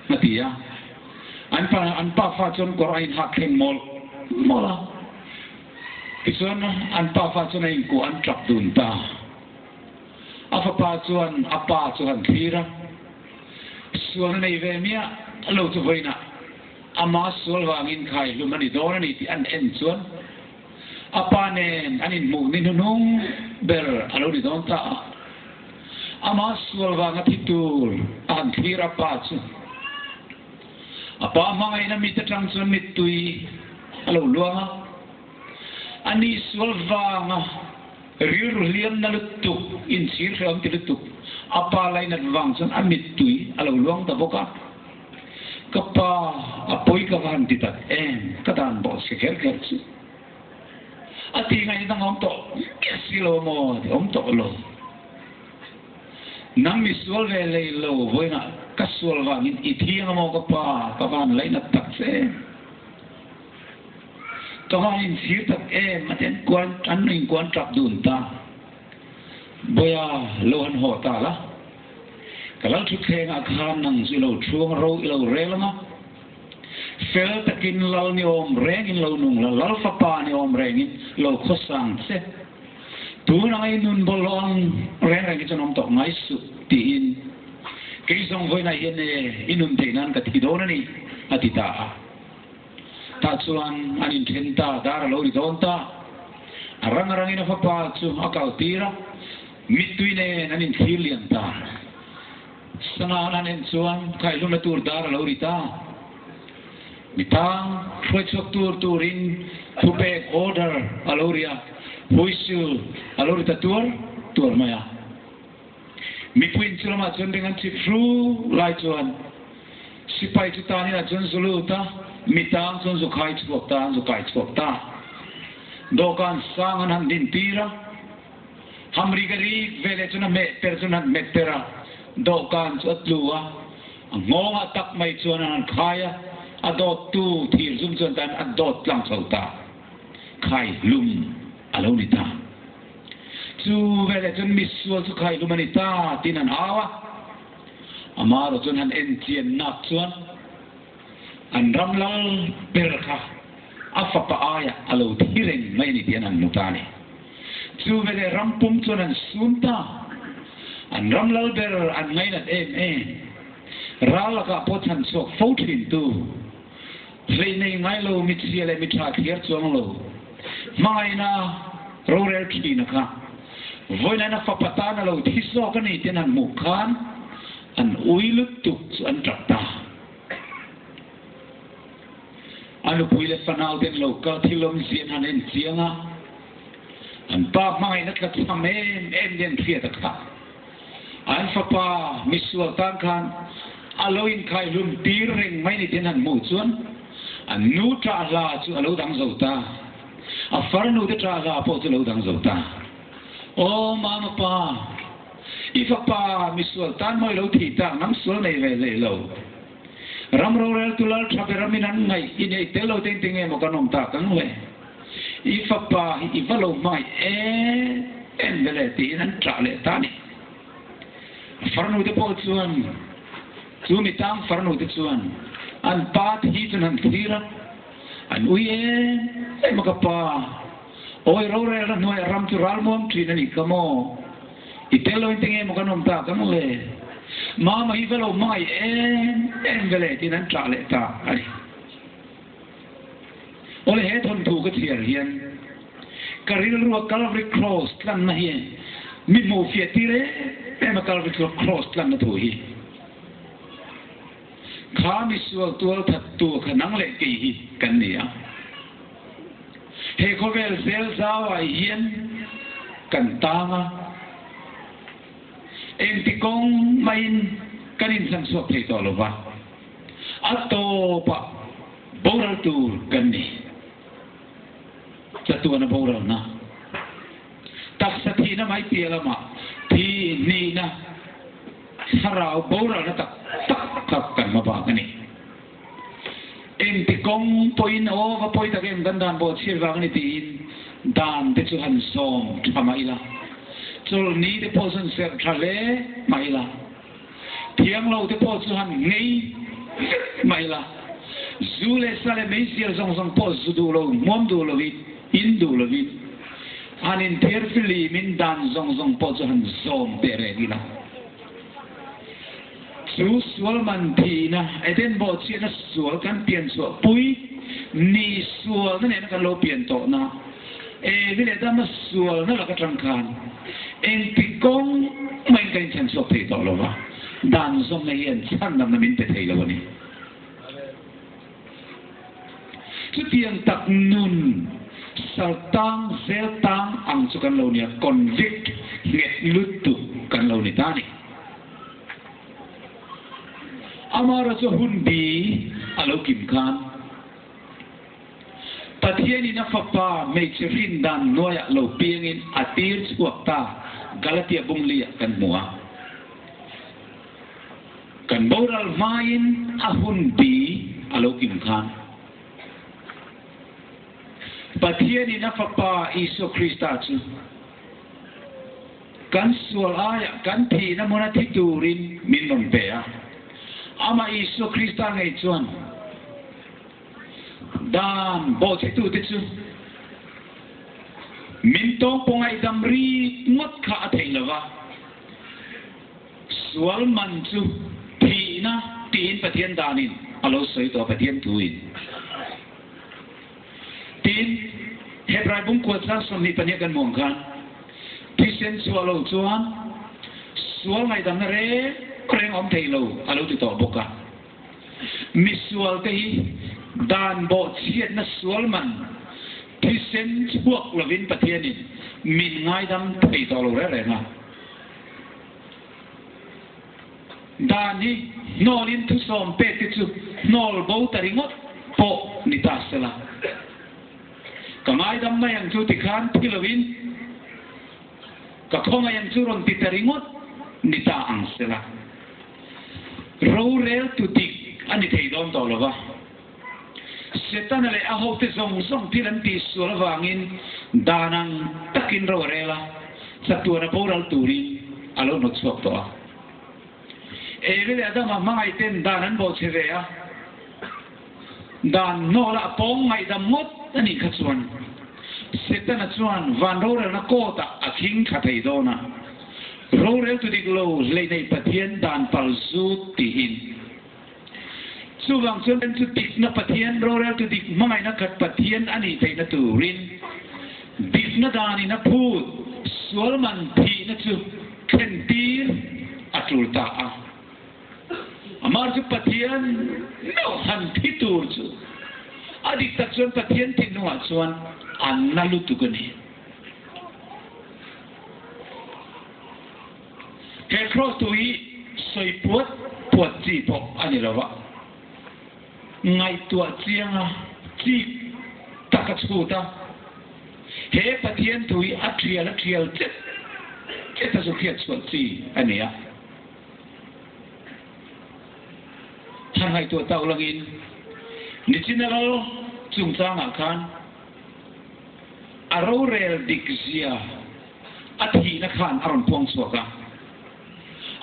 Speaker 1: matia an pa fa chon ko ai hak kheng mol mola ti chuan an pa fa chon ai ku an trap dun ta afa pa chuan apa chuan thira suan nei ve mia lo chu voina ama sual wangin khai lumani dorani ti an en chuan apa nen anin mu nin nung ber alo ni don ta ama sual wanga titur an thira pa chu apa mangai na mit tang chuan mit tui alo luanga ani sual wanga rir lian na lutuk in sir kham ti lutuk apa lai na wang chuan amit tui alo luang ta boka kapa apoi ka van ti tak ka dan bo se kher kher chu ati ngai dang om to silo mo om to lo nang mi sual ve le lo voina ka sual wangin I thiang mo ka van lai na tak se to in sir tak maten kwan an ning kwan trap dun ta boya lo han ho ta la kalau tu kena khan nang silo chuang ro ilo relama fel takin lal ni om rengin lo nung lal fa pa ni om rengin lo khosang se tu nai nun bolong reng ki chanom to ngai su tin ke song voi na yen inun te nan ka ti don ni atita ta chuan anin thenta dar lo ri don ta arang ina fa pa chu akal tira mituine anin thilian ta sanganan en chuan khai lu na tur dar lo ri ta mitang khoi chok turin thu pe order aloria hoisu alori ta tur maya mi puin chulama chon dengan chi fru lai chuan sipai chu ta ni na chon sulu ta mitang chon zu khai chok ta zu kai chok ta dokan sangan han din tira hamri gari vele chuna me persona metera dokan chot luwa ngonga tak mai chuan an khaya adot tu thir zum chuan tan adot lang chauta khai lum alonita chu vele chun miswa chu khai lumanita tinan awa amaro chun han entien nak chuan an ramlal berkha afapa aya alo thireng mai ni tian an mutani chu vele rampum chuan an sunta an ramlal ber an ngai na ralaka pothan sok fothin tu vei nei ngai lo mit siale mit tha khiar chuang lo mai na rorel khi na kha voina na fapata na lo thiso ka nei ten an mukhan an uilut tu an trakta anu puile fanal den lo ka thilom zian han en chianga an pa mai na ka thame en den thia ta kha an fapa miswal tan khan aloin khai lum tir reng mai ni ten an mu chuan an nu tra la chu alo dang zo ta a farnu de tra la po chu lo dang zo ta o mama pa ifa pa miswal tan moi lo thi ta nam sul nei ve le lo ram ro rel tulal thape raminan ngai ini telo ting ting mo kanom ta kang le ifa pa ifa lo mai envele ti nan trale tani farnu de po chuan chumi tang farnu de chuan an pat hi chuan an thira an uye makapa oi ro rel no ram tu ral mom trin ni kamo itelo ting mo kanom ta kang le mama ifa lo mai envele ti nan trale ta ani oleh he thon thu ka thiar hian karil ruwa Calvary Cross tlan na hi mi mo fiatire ema Calvary Cross tlan na thu hi kha mi sual tual that tu khanang le ki hi kan nia he khovel zel zawai hian kan tanga em ti kong main kanin sang suak thei to lo ba ato pa boral tu kan ni satu na boral na tak sathi na mai pia lama thi ni na sarau boral na tak tak kan ma ba kan ni em ti kong poin o va poi ta gem dan dan bo sir wa ni tin dan te chu han som thamai la chul ni de posen ser thale mai la thiang lo te po chu han ngei mai la zule sale mai sir song song po zu du lo mom du lo vit in du lo vit anin ter fili min dan song song po chu han som tere ni la chu sual man thi na eden bo chi na sual kan pian sual pui ni sual na ne kan lo pian to na vile da ma sual na la ka trangkan en ti kong mai kan chan so thei to lo ba dan som na yen chan nam na min te thei lo ni chu tiang tak nun saltang zeltang ang chu kan lo ni convict nget lutu kan lo ni tani amara chu hun bi alo kim khan pathiani na fapa me chirin dan noya lo piangin atir chuakta galatia bunglia kan mua kan boral main ahun bi alo kim khan pathiani na fapa iso krista chu kan sual aya kan thi na mona thiturin min non pe a ama iso krista ngai chuan dan bo tu te chu min tong pongai damri ngot kha thei lawa sual man chu thi na tin pathian danin alo soi to pathian tuin tin hebrai bung ko sa som ni pania kan mong khan thi sen sualo chuan sual ngai dam re kreng om thei lo alo tu to boka mi sual te hi dan bo chiat na sual man thi sen chuak lovin pathianin min ngai dam thei to lo re na dan ni nolin thu som pe te chu nol bo taringot po ni tasela kamai dam mai ang chu ti khan thilovin ka khonga yang chu ron ti taringot ni ta ang sela ro rel tu dik ani thei dom to lo ba setan le a ho te song song tiran ti sur wangin danang takin ro rela satu na boral turi alo not sok to e vele adama mai ten danan bo cheve a dan no la pong mai dam mot ani khachuan setan chuan van ro rel na ko ta a king kha thei do na ro rel tu dik lo le nei pathian dan pal zu ti hin suwang chuan chu tik na pathian ro rel tu dik mai na khat pathian ani thei na turin dik na dani na phut sual man thi na chu khen tir atul ta a amar chu pathian no han thi tur chu adik ta chuan pathian thi no chuan an na lu tu gani ke cross tu hi soi puat chi po ani lawa ngai tua chianga chi takatsuta he pathian tu hi atrial ke ta so khiat so chi ania ngai tu tau langin ni chinalo chung changa khan aro rel dikzia athi na khan aron pong suaka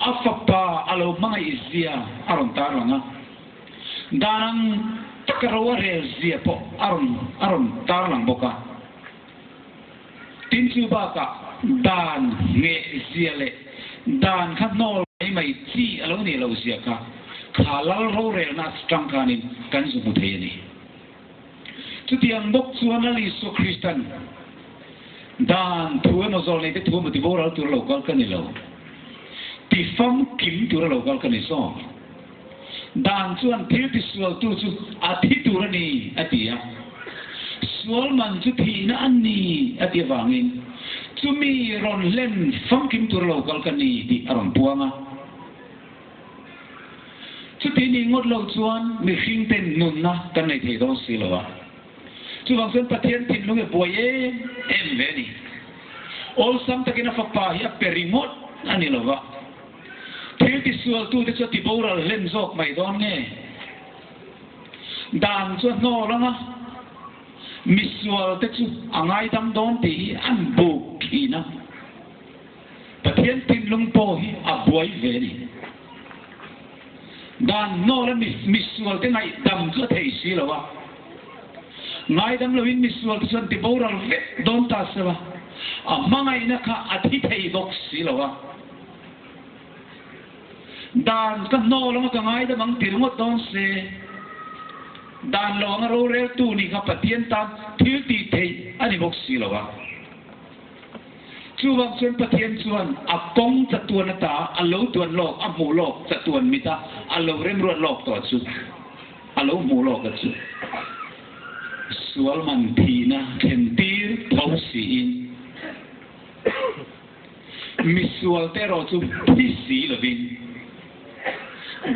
Speaker 1: afapa alo mga izia aron taranga danang takarawa rel zia po aron tarlang boka tinsu baka dan nge zia le dan khat nol mai chi alo ni lo zia ka khalal ro rel na strang kanin kan su mu thei ni chutiang bok chuan ali so Christian dan thua no zol nei te thua mu ti boral tur lo kal kan ni lo ti fam kim tur lo kal kan ni so dan chuan thil ti sual tu chu athi tur ni atia sual man chu thi na an ni atia wangin chumi ron len fam kim tur lo kal kan ni ti aron puanga chu ti ni ngot lo chuan mi hring ten nun na kan nei thei don si lo wa chu wang sen pathian tin lu e boy em ve ni ol sam takina fa pa hi a perimot ani lo wa thil ti sual tu te chu ti boral len zok mai don nge dan chu no langa mi sual te chu angai dam don ti an bu ki na pathian tin lung po hi a boy ve ni dan no la mi sual te ngai dam chu thei si lo wa ngai dam lo in mi sual chu ti boral ve don ta se wa a mangai na kha athi thei bok si lo wa dan ka no lo ka ngai da mang tir ngot don se dan lo nga ro re tu ni ka patien tam thil ti thei ani bok si lo wa chu wang chen patien chuan a kong cha tuan ta a lo tuan lok a mu lok cha tuan mi ta a lo rem ro lok to chu a lo mu lok ka chu sual man thi na khen tir thau si in mi sual te ro chu thi si lo bin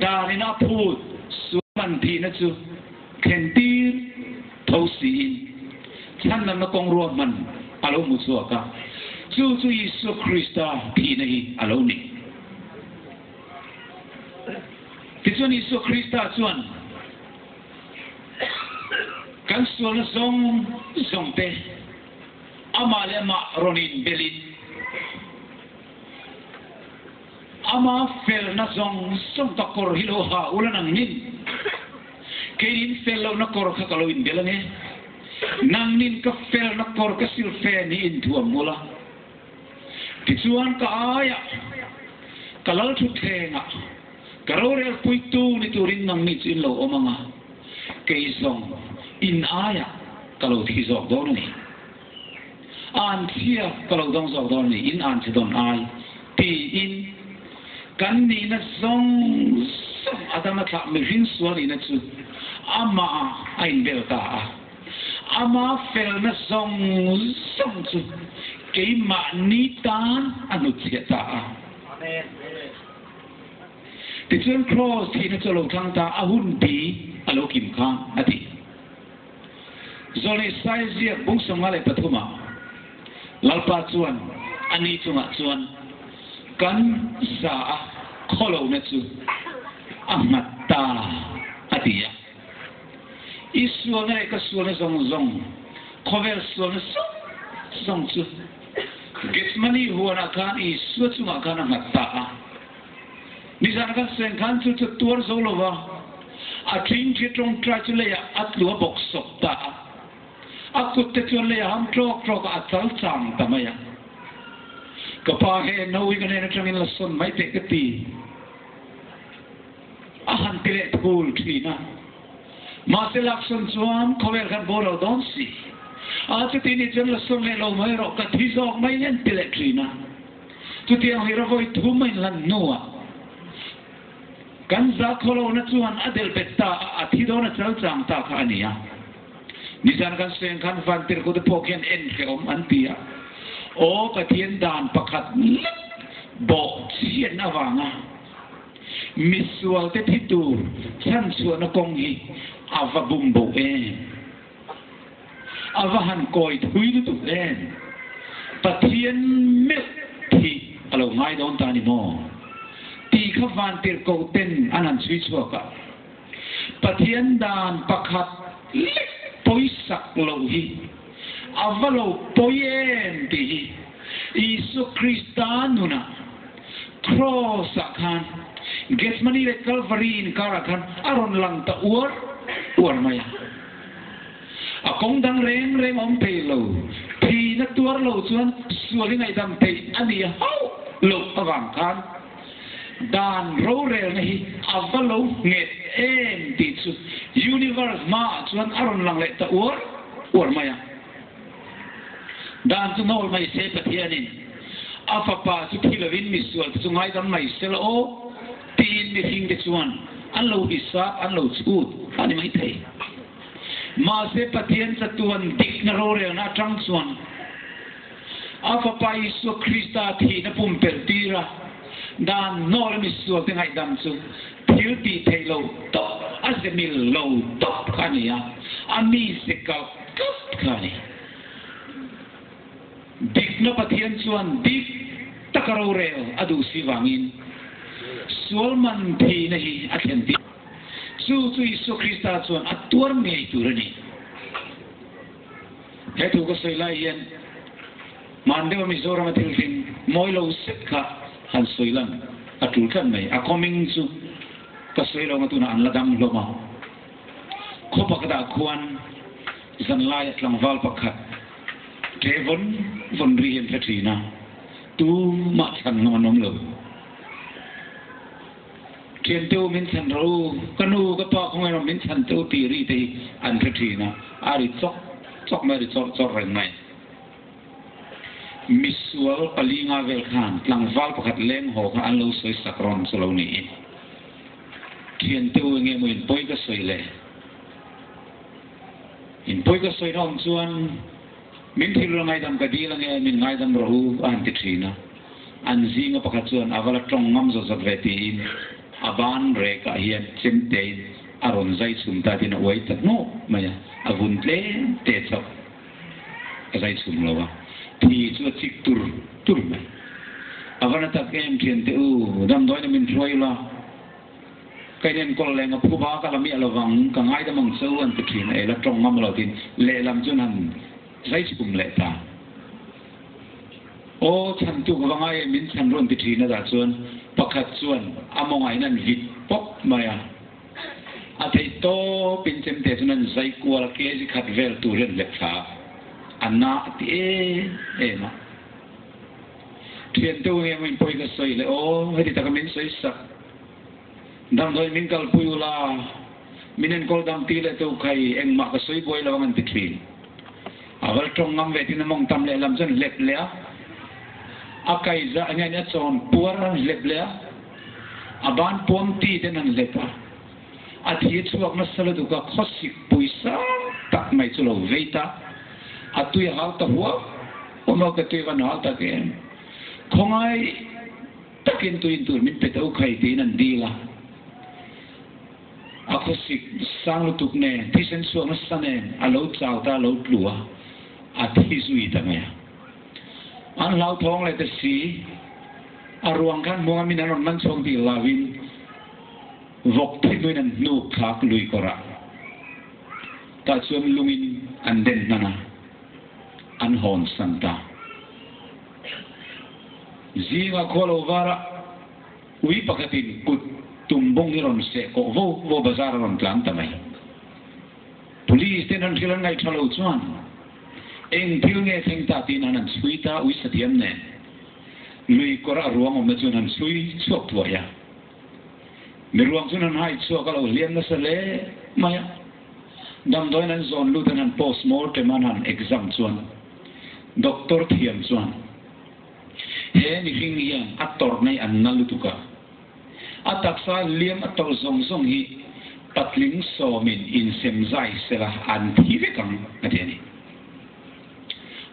Speaker 1: darina phut sual man thi na chu khen tir thau si in chan nam na kong ro man a lo mu suaka ka chu Isu Krista thi na hi a lo ni ti chuan Isu Krista chuan kan sual na zong te ama le ma ronin belin ama fel na zong ta kor hilo ha ulan ang nin kein fel lo na kor ka kalo in belane nang nin ka fel na kor ka sil fe ni in tuam mula ti chuan ka aya kalal thu thenga karore pui tu ni turin nang ni chin lo omanga kei zong in aya kalau thi zok don ni an thia kalau dong zok don ni in an chi don ai ti in kan ni na zong adama tha mi rin suan ni na chu ama ain bel ta ama fel na zong chu kei ma ni tan anu chi ta amen ti chuan cross thi na chalo thang ta ahun bi alo kim khang ati zole saizia bung sangale pathuma lalpa chuan ani chunga chuan kan sa kholo na chu amata atia isuanga ka suana zong khovel suana zong chu getmani huana kan isu chunga kan amata nizana kan sen kan chu tuar zolova a tring chitong trachule ya atlu box sokta akut te chuan le ham trok a chal chang tamaya kapa he no wi gane na tangin la son mai te kati a han pile thul thina ma se lakson chuan khovel kan boro don si a chu ti ni chen la son le lo mai ro ka thi zok mai len pile thina chu ti ang hira voi thu mai lan noa kan za kholo na chuan adel betta a thi do na chal chang ta kha ania nisan kan sen kan vantir ko de poken en ke antia o pathian dan pakhat bo chien awanga misual te thitur chan suana kong hi ava bumbo ava han koi thui tu len pathian me thi alo ngai don ta ni mo ti kha vantir ko ten anan sui chuaka pathian dan pakhat lek poisak lohi avalo poyen ti Isu Kristanuna cross akan Getsemani le Calvary in karakan aron lang ta uar maya akong dang reng om pelo pi na tuar lo chuan suali ngai dam te ani hau lo awang kan dan ro rel nahi avalo nget en ti chu universe ma chuan aron lang le ta uar maya dan tu nol mai se pathianin afapa chu thilawin misual chu ngai dam mai sel o tin mi hing de chuan an lo hisap an lo chut ani mai thei ma se pathian sa tuan dik na ro re na tang chuan afapa Isu Krista thi na pum per tira dan nol misual te ngai dam chu thil ti thei lo to asemil lo to khania ami se ka khani dik na pathian chuan dik takaro reo adu siwangin sualman thi nahi athenti chu Isu Krista chuan atuar ngei turani hetu ko soilai yen mandewa Mizoram athilin moilo sekha han soilan atul kan mai a coming chu ka soilo matuna an ladam loma khopakada khuan zanlai atlang wal pakhat Devon von Rien Katrina tu mak san nganom lo Tien tu min san ro kanu ka pa khong min san tu ti ri te an Katrina ari chok mai chok reng mai misual palinga vel khan tlang wal pakhat leng ho ka an lo soi sakron solo ni Tien tu nge mo in poi ka soi le in poi ka soi nom chuan min thil ngai dam ka di lang e min ngai dam rohu an ti thina an zinga pakhat chuan avala tong ngam zo zat ve ti in aban re ka hian chimte aron zai chum ta tin oi ta no maya avun tle te chok zai chum lawa ti chu chik tur mai avana ta kem thien te u dam doi na min throi la kai nen kol lenga phuba ka lami alawang ka ngai dam ang chau an ti thina e la tong ngam lo tin le lam chun han zai chum le ta o chan tu ka ngai min chan ron ti thina da chuan pakhat chuan among ai nan vit pok maya a thei to pin chem te chuan zai kwal ke ji khat vel tu ren le tha anna ti e ma thien tu nge min poi ka soi le o hedi ta ka min soi sak dam doi min kal puyula minen kol dam ti le tu khai eng ma ka soi boi lawangan ti thin awal trong ngam ve tin mong tam le lam chen lep le akai za anya nya chon puar lep le aban pom ti den an lepa athi chuak na sala du ka khosik puisa tak mai chulo veita atui hal ta huwa omo ka tu van hal ta ke khongai takin tu in tur min pe tau khai tin an dila akhosik sang lu tuk ne thi sen suak na sane alo chau ta lo tlua athi zui ta me an lau thong le te si aruang kan mo amin anon man chong ti lawin vok thi noi nan nu khak lui kora ta chuan lungin an den nana an hon santa zinga kholo vara ui pakatin kut tumbong ni ron se ko vo bazar ron tlang tamai police ten an khilan ngai thalo chuan eng thil nge theng ta tin an suita ui sathiam ne lui kora ruang om na chuan an sui chok tua ya mi ruang chuan an hai chok alo lian na sale maya dam doin an zon lu tan an post mortem an exam chuan doctor thiam chuan he ni hing yang ator nei an nalu tuka ataksa liam atol zong hi patling so min in semzai sela an thive kang ateni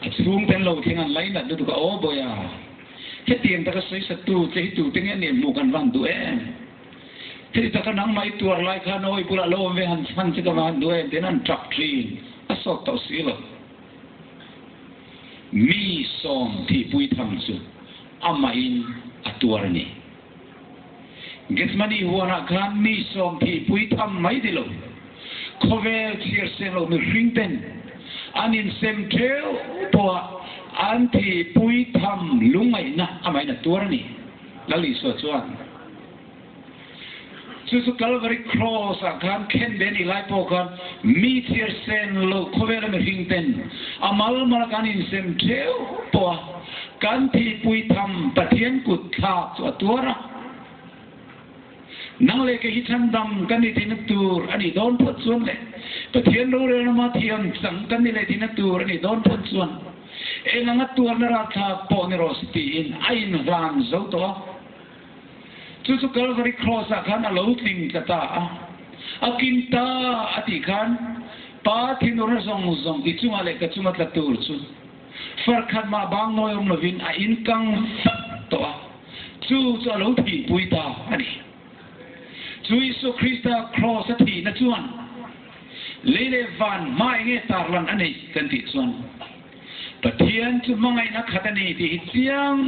Speaker 1: atsung ten lo thing an lain adu ka o boya he tiang ta ka sei satu che tu teng ne mu kan wang du he ta ka nang mai tuar lai kha noi pula lo ve han san che ka wan du ten an truck tree asok to sila mi som thi pui tham chu amain atuar ni Getmani huana kan mi som thi pui tham mai dilo khovel thier sen lo mi ringten anin sem treo po anti pui tham lungai na amai na turni lali so chuan chu Calvary cross akan ken ben ilai po kan mi thier sen lo khovel mi ringten amal mal kan in sem treo po kan thi pui tham pathian kut tha chu atura nang le ke hithan dam kan ni tin tur ani don phot chuan le pathian ro re na ma thiam sang kan ni le tin tur ani don phot chuan e nang tur na ra tha po ni ro sti in ain ran zo to chu Calvary cross a kan a lo tling ta ta akin ta ati kan pa thin ro zong zong i chunga le ka chunga tla tur chu far khan ma bang noyom lovin a in kang to chu lo thi pui ta ani Jesu Krista cross ati na chuan lele van mai nge tarlan ani kan ti chuan pathian chu mangai na khatani ti chiang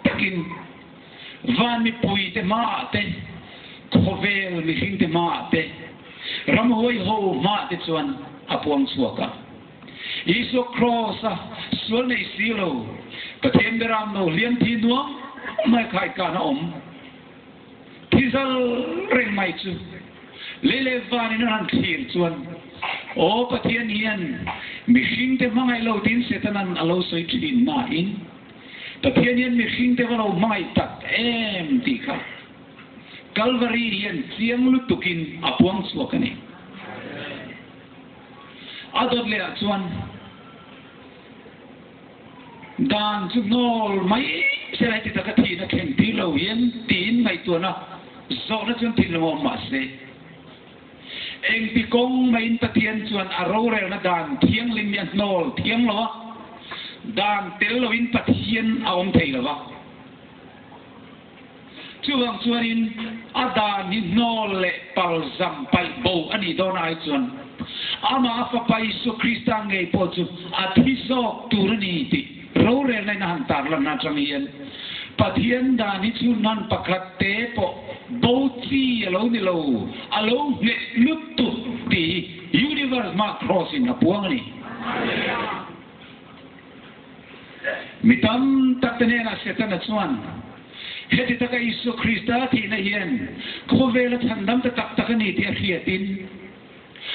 Speaker 1: takin van mi pui te ma te khovel mi hing te ma te ram hoi ho ma te chuan apuang suaka Jesu cross a sual nei silo pathian beram no lian thi nuam mai khai ka na om Tizal ring mai chu lele van in an thir chuan o pathian hian mihring te mangai lo tin setanan alo soi thin na in pathian hian mihring te lo mai tak em ti kha Calvary hian chiang lu tukin apuang suakani adot le chuan dan chu nol mai selai ti takati na khen ti lo hian tin mai tu na zo na chun tin lo ma se eng pi kong mai pathian chuan aro re na dan thiang lim yan nol thiang lo dan tel lo in pathian aom thei lo chuang chuan in adan ni nol le pal zam pai bo ani don ai chuan ama fa pai Jesu Krista ngai po chu athi sok turani ti ro re na han tar lan na chamian pathian da ni chu nan pakhat te po Bauti alo ni lo alo ne lutu di universe ma crossing na puang ni mitam tatne na setan chuan heti taka Jesu Krista ti na hian khovela thandam ta tak takani ti khiatin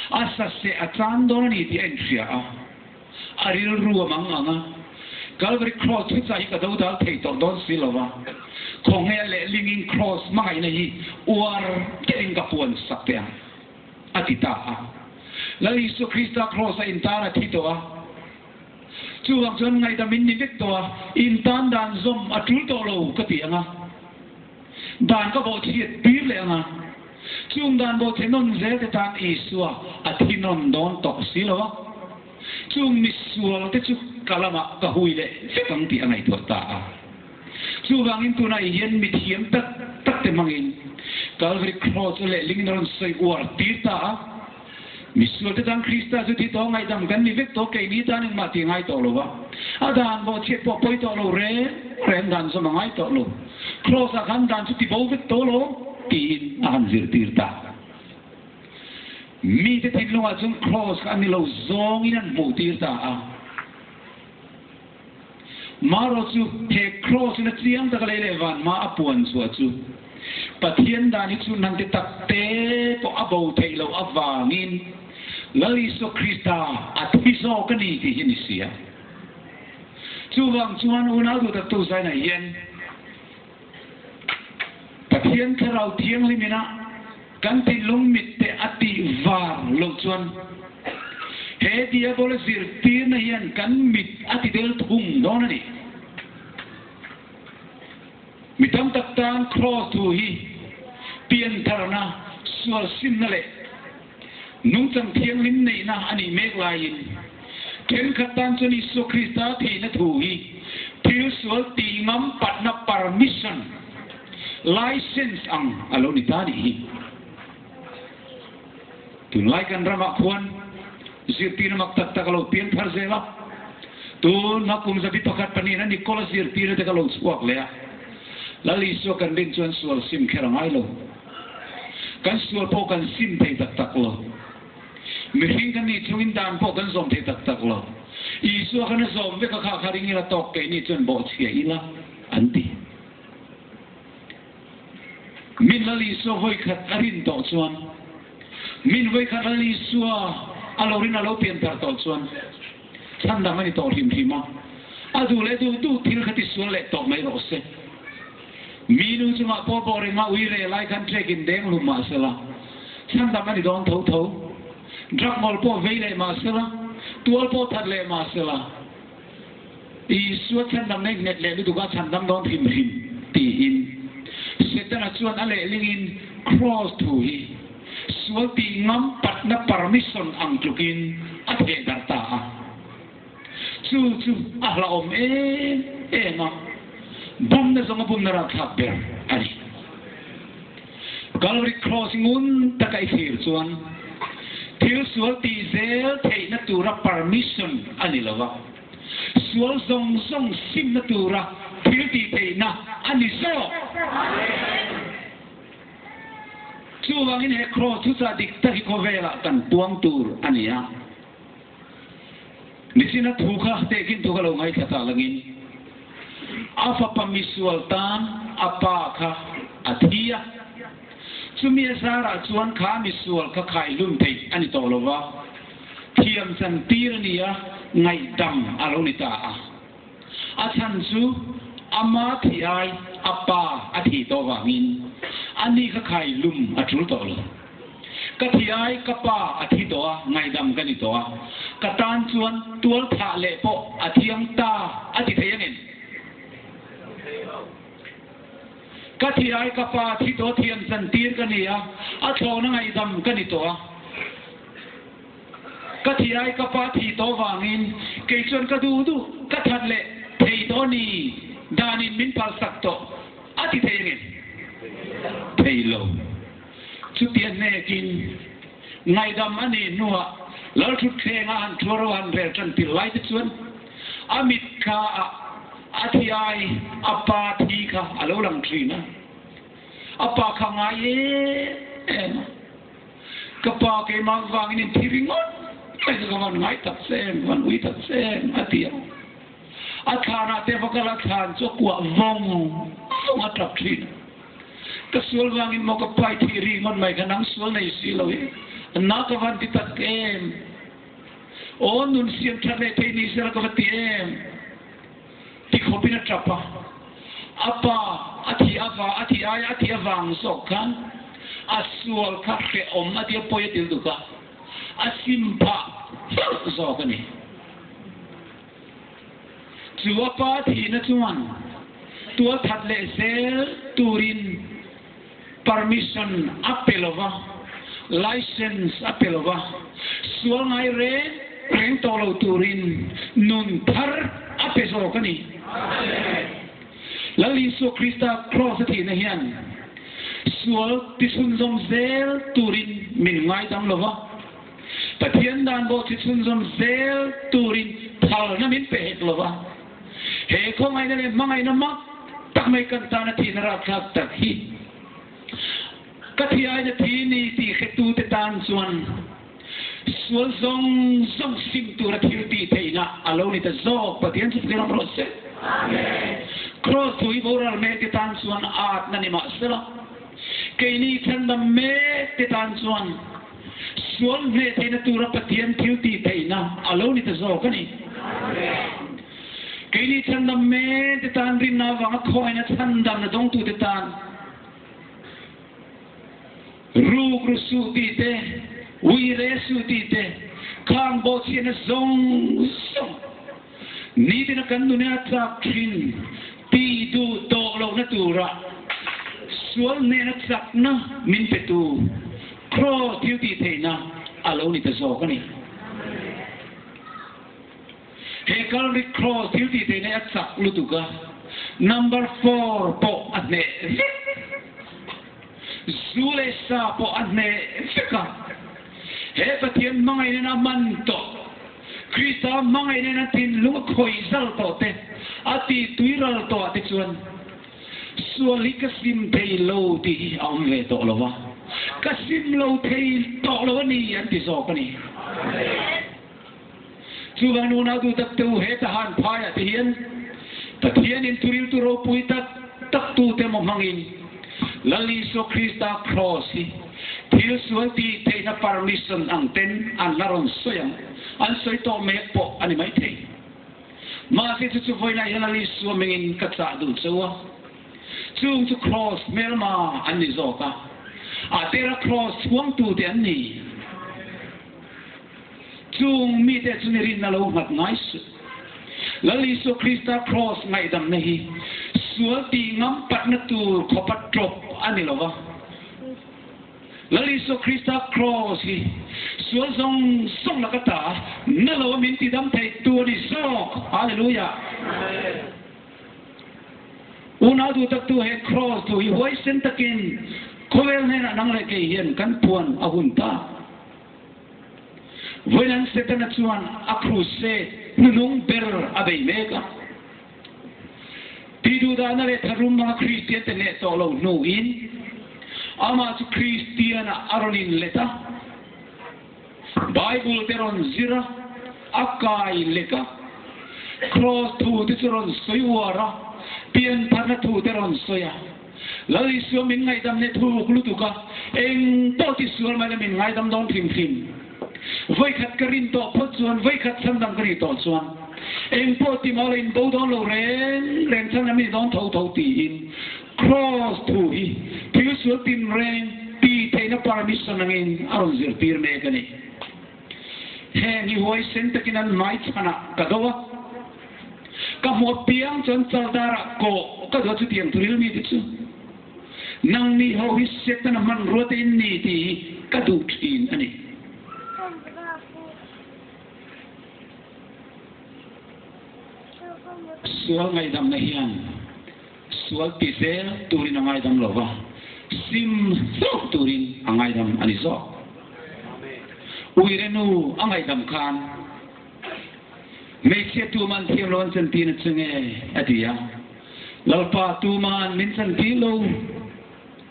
Speaker 1: asa se atsan don ni ti entria aril ruwa manganga Calvary cross tu sai ka do dal thei to don silova khong he le linging cross mai na hi war kering ka puan sakya atita la Jesu Krista cross in tara thito chuang chon ngai da min ni vek to in tan dan zom atul to lo ka ti anga dan ka bo thi tir le anga chung dan bo thenon ze te tan isua athinon don to silova chung misual te chu kalama ka huile sekang ti angai to ta chu wangin tu na yen mi thiam tak te mangin Calvary cross le lingron sei war tirta misual te tan Krista ju ti to ngai dam kan ni vek to ke ni tan ma ti ngai to lo wa adan bo che po poi to lo re dan so ngai to lo cross a kan dan chu ti bo vek to lo ti an zir tirta mi te tin lo a jung cross kan ni lo zong in an mo tirta maro chu he cross na chiang ta le van ma apuan chu chu pathian da ni chu nan te tak te po abo thailo awangin lali so Krista athiso kani ti hinisia chu wang chuan una du ta tu sai na yen pathian tharau thiang limina kan ti lung mit te ati var lo chuan he dia bol zir tir na hian kan mit ati del thung don ni mitam taktan cross tu hi pian tharna sual sim na le nung chang thiang lim nei na ani mek lain ken khatan chani Jesu Krista thi na thu hi thil sual ti ngam patna permission license ang aloni tani hi tun lai kan rama khuan zir tir mak tak tak lo pian thar zewa tu na kum zabi pakat pani na Nicolas zir tir te kalo suak le lalu isu kan ding cuan sual sim kerang ai lo kan sual po kan sim thei tak lo mihing kan ni cuin dan po kan zom thei tak lo isu kan zom ve ka kharing ila tok ke ni cuan bo chia ila anti min lalu isu hoi khat arin to cuan min hoi khat lalu isu alorin alo pian tar to cuan chan da mani to him hima adu le du thil khati sual le to mai ro se minu cuma po bore ma uire lai kan trekin deng lu masala chan da mani don thau drug mol po veile masala tual po that le masala i suat chan dam nek net le du ga chan dam don him ti in setana chuan ale lingin cross to hi sual ti ngam pat na permission ang tukin athe darta chu ahla om na bum na zong bum na ra khaber ani gallery crossing un takai thir chuan thil sual ti zel thei na tura permission ani lawa sual zong sim na tura thil ti thei na ani so chu wangin he cross chu sa dik ta hi ko vela kan tuang tur ani ya nisina thuka te kin thuka lo ngai thata langin afa pamisual tan apa kha athia chumi sara chuan kha misual kha khai lum thei ani to lova thiam san tirania ngai dam alonita a chan chu ama thi ai apa athi to wangin ani kha khai lum athul to lo ka thi ai ka pa athi to ngai dam kan ni to ka tan chuan tual tha le po athiam ta athi theyanin ka thi ai ka pa thi to thiam san tir ka ni a tho na ngai dam kan ni to ka thi ai ka pa thi to wangin ke chuan ka du ka that le thei to ni danin min pal sak to athi theyanin thei lo chu tian ne kin ngai dam ani nuwa lal thu thenga han thoro han re tan ti lai te chuan amit kha athi ai apa thi kha alo lang tri na apa kha ngai ka pa ke ma wang in thiringon ai ka man ngai tak sen wan ui tak sen atia athana te vakala than cho kwa vong atap tri ka sul wang in mo ka pai thiri ngon mai kanang sul nei si lo na ka van ti tak em on nun siam thale te ni sera ka ti em ti khopina trapa apa athi ai athi awang sok kan asual kha ke om atia poy til du ka asimpa so ka ni chuwa pa thi na chuan tua that le sel turin permission apelova license apelova sual ngai re reng tolo turin nun thar apeso kani lali so krista cross thi na hian sual tisun zom zel turin min ngai dam lova pathian dan bo tisun zom zel turin thal na min pe het lova he ko ngai na le mangai na ma tak mai kan ta na thi na ra khak tak hi ka thi ai na thi ni ti khetu te tan chuan sual zong sim tu ra thil ti theina alo ni ta zo pathian chu kira ro se amen cross tu i boral me te tan chuan at na ni ma sela ke ni than da me te tan chuan sual me theina tu ra pathian thil ti theina alo ni ta zo ka ni amen ke ni than da me te tan rin na wang khoi na than dam na dong tu te tan ru su ti te ui re su ti te khang bo chi na zong ni te na kan nu na tsak thin ti du to lo na tu ra sual ne na tsak na min pe tu kro tiu ti the na alo ni ta so ka ni he kal ri kro tiu ti the na tsak lu tu ka number 4 po atne zule sa po atne fika he pathian mangai na man to krista mangai na tin lu khoi zal to te ati tuiral to ati chuan suali kasim thei lo ti om ve to lo wa kasim lo thei to lo ni an ti so ka ni chu van nu na du tak tu he ta han phai a ti hian ta hian in turil tu ro pui tak tu te mo mangin lali so Krista cross hi thil sual ti thei na permission ang ten an laron soyang an soi to me po ani mai thei ma si chu voi na yan lali so mengin ka cha du chuwa chung chu cross melma an ni zo ka a tera cross huang tu te an ni chung mi te chu ni rin na lo mat ngai su lali so Krista cross ngai dam nei sual ti ngam pat na tu khopat drop ani lo wa lali so Krista cross hi sual song la kata na lo min ti dam thei tu ni so hallelujah una du tak tu he cross tu hi hoi sen takin khovel ne na nang le ke hian kan puan ahun ta voilan setan chuan a cruse nung ber abei meka tidu da na le tharum ma Christian te ne to lo no in ama chu Christian aronin leta Bible teron zira akai leka cross tu teron soiwara pian thana tu teron soya lali so min ngai dam ne thu klu tu ka eng to ti sur ma le min ngai dam don phim voi khat karin to phot chuan voi khat sam dam kari to chuan eng po ti ma le in do don lo ren chan mi don tho ti in cross tu hi tiu sur tin ren ti theina permission angin aron zir tir me kani he ni hoi sen takinan mai chana kadawa ka mo piang chon chaldara ko ka do chu tiang turil mi ti chu nang ni ho hi setana man rotin ni ti ka du thin ani sual ngai dam na hian sual ti se turin ngai dam lo wa sim so turin angai dam ani zo uirenu angai dam khan me se tu man thiam lon chen tin chunge atia lalpa tu man min chan ti lo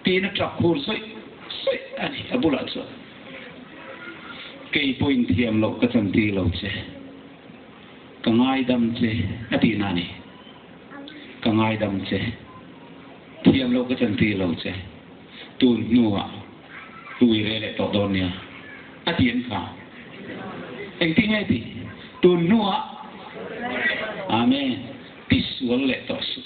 Speaker 1: tin trak khur soi ani abula chu kei point thiam lo ka chan ti lo che kangai dam che ati nani kangai dam che thiam lo ka chan ti lo che tu nuwa uire le to donia atien kha eng ti ngai ti tu nuwa amen ti sual le to su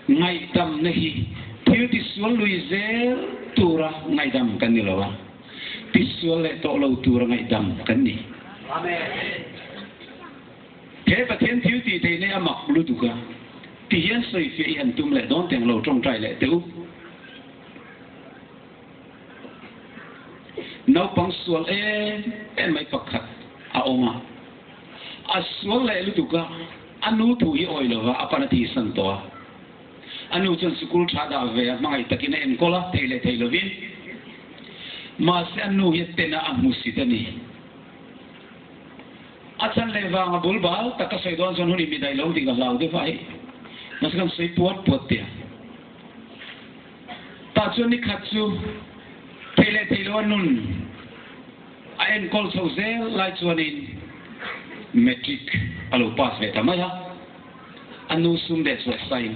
Speaker 1: ngai dam nahi thiu ti sual lui zel tura ngai dam kan ni lawa ti sual le to lo tura ngai dam kan ni amen thế và thiên thiếu thì thầy này mặc blue tu cả thì hiện soi phía hiện tum lại đón tiền lầu trong trai lại tiêu nấu bằng suol em mấy bậc khát à oma à suol lại lu tu cả anu tu hi oi lo apa nanti santoa anu chân school thada về mai takin em kola thầy lovin mà sẽ anu hiện tên là amusitani asan leva ngabul bal taka sai don son huni midai lo tinggal lau de vai maskan sai puat dia ta choni khatsu tele nun aen kol so zel lai chuanin metric alo pass ve tamaya anu sum de so sai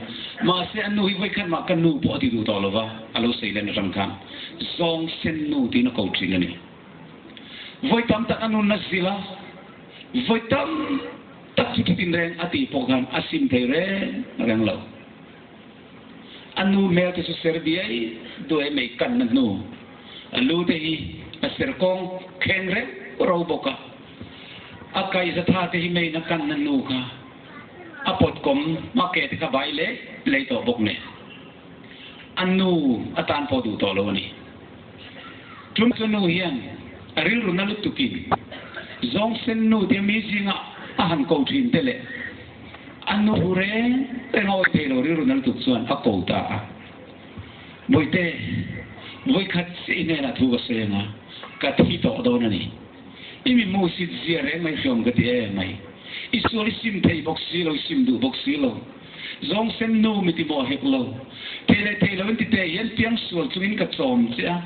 Speaker 1: ma se anu hi vai khan ma kan nu po ti du to lova alo sei len ram khan song sen nu ti na ko trin ni voi tam tak anu na zila voi tam tak tin ren ati pogan asim thei re rang lo anu me te so serbiai do e me kan nu alu te hi aserkong khen re ro boka akai zatha te hi me na kan nu ka apot kom market ka bai le to bok ne anu atan po du to lo ni tum nu hian aril runalu tukin zong sen nu te mi jinga ahan ko thin tele anu hure te ngoi te lo ri runal tuk chuan a ko ta boite voi khat se ne na thu se nga ka thi to do na ni imi mu si zia re mai fiom ka ti e mai isori sim thei box si lo sim du box si lo zong sem nu mi ti bo hek lo thei lo ti te yen piang sual chungin ka chom sia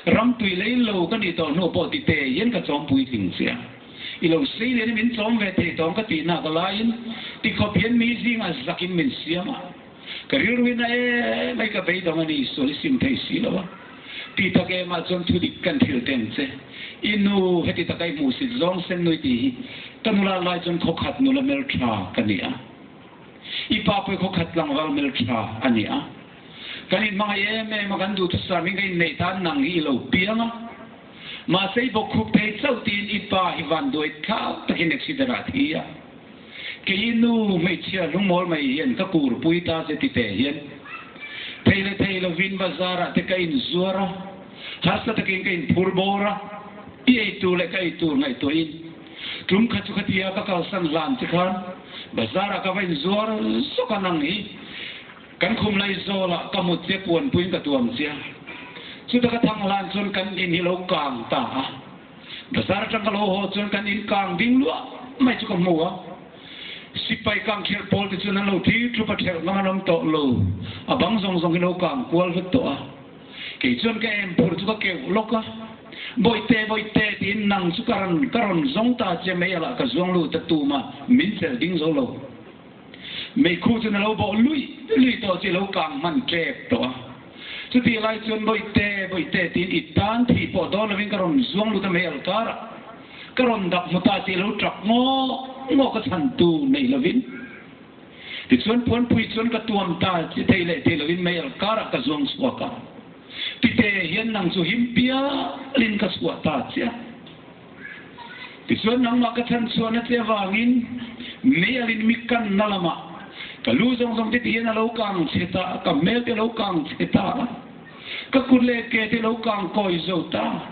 Speaker 1: ram tui lei lo ka ni to no po ti te yen ka chom pui thing sia i lo sei le min chom ve thei tong ka ti na ka lain ti kho pian mi jing a zakin min sia ma ka rir win e mai ka bei dong ani so li sim thei si lo ti ta ke ma chom thu dik kan thil ten che inu heti ta kai mu si zong sem noi ti tanula lai chom kho khat nu la mel tha kania i pa pe kho khat lang wal mel tha ania kanin mga eme magandu to sa mingay neitan nang ilaw pianga masay bokhup thei chautin ipa hivan doit kha takin eksidaratiya keinu mai chia lungmol mai yen ka kur puita se ti te yen theile vin bazara te kain zuara hasta takin kain purbora i tu le kai tu ngai to in tum kha chu khatia ka kal san lan te khan bazara ka vain zuara so kanang hi kan khum lai zola kamut se puan puin ka tuam sia chu ta ka thang lan chon kan in hi lo kang ta bazar tang ka lo ho chon kan in kang ding lu mai chu ka muwa sipai kang khel pol ti chun lo thi tru pa thel ma nom to lo abang zong zong lo kang kwal vet to ke chon ka em pur chu ka ke loka boite tin nang chu karon zong ta che me ala ka zong lu ta tu ma min sel ding zo lo mấy khu cho nó lâu bỏ lui to chỉ lâu càng mặn kẹp đó chứ thì lại chuyện bồi tê tin ít tan thì bỏ đó là viên cái rồng zuông luôn ta mấy al cara cái rồng đặc một ta chỉ lâu trặc ngô cái thần tu này là viên thì chuyện phun pui chuyện cái tuam ta chỉ thấy là viên mấy al cara cái zuông suwa cả thì thế hiện năng su him pia linh cái suwa ta chứ thì chuyện năng mà cái thần suwa nó sẽ vangin mấy alin mikan nalama kalu zong ti tiyan lo kang seta ka mel te lo kang seta ka kurle ke te lo kang koi zota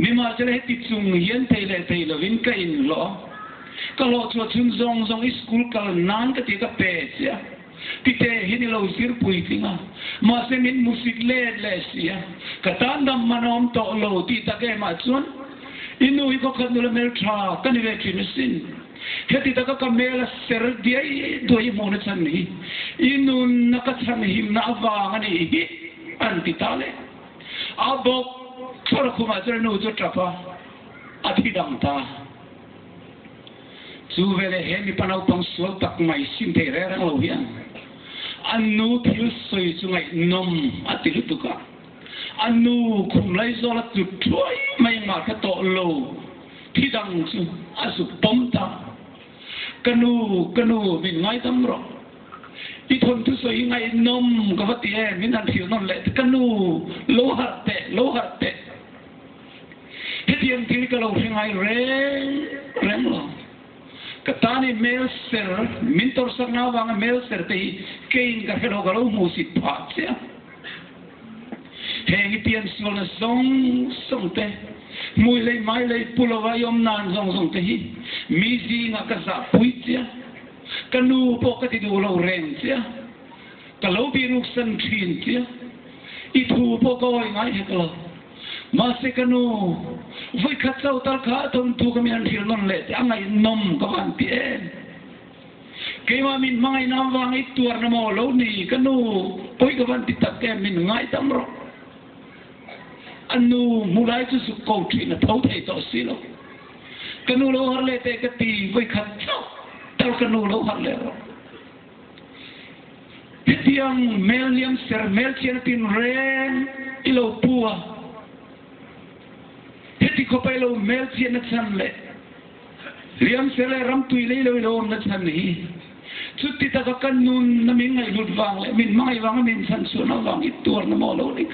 Speaker 1: mi ma chale ti chung yen te le vin ka in lo ka lo chu chung zong school ka nan ka ti ka pe sia ti te hin lo sir pui tinga ma se min musik le sia ka tan dam manom to lo ti ta ke ma chun inu I ko khat nu le mel tha ka ni ve thin sin heti ta ka mela ser dia doi mo na chan ni inu na ka chan him na wa ngani hi anti tale abo chora kuma chora nu cho trapa athi dam ta chu vele he mi panau pang sual tak mai sim te re rang lo hian anu thil soi chungai nom atilu tuka anu khum lai zola tu thoi mai ma ka to lo thi dang chu asu pom ta kanu min ngai tam ro I thon tu soi ngai nom ka vati e min an thil non le kanu lo har te hetiam thil ka lo ngai reng lo katani mel ser min tor sang na wang mel ser te kein ka helo ka lo musit pa sia he pian sol na song te mui lei mai lei pulova yom nan zong te hi mi zi nga ka za puitia kanu po ka ti do lo ren tia ka lo bi ruk san thin tia I thu po ko ngai he ka ma se kanu voi kha chau tar kha ton tu ka mi an thil non le angai nom ka van ti en ke ma min mai nam wang I tuar na mo lo ni kanu poi ka van ti tak ke min ngai tam ro anu mulai chu su ko thi na thau thei to si lo kanu lo har le te ka ti voi khat chau tar kanu lo har le ro tiang meliam ser mel chen tin ren ilo pua heti ko pa ilo mel chen na chan le liam ser le ram tui le ilo na chan ni chutti ta ka kanun na min ngai lut wang le min mai wang min san su na wang I tur na mo lo ni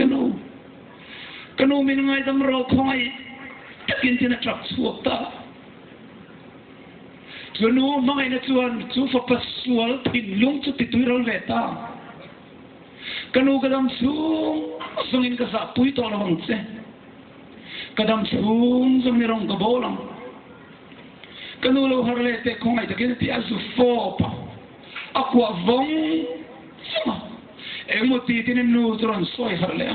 Speaker 1: kanu min ngai dam ro khoi takin tin atrak suak ta kanu mai na chuan chu fa pasual thin lung chu ti tui rol ve ta kanu kadam sungin ka sa pui to la wang che kadam sung ni rong ka bolang kanu lo har le te khoi takin ti asu fo pa akwa vong sama emoti tin nu tron soi har le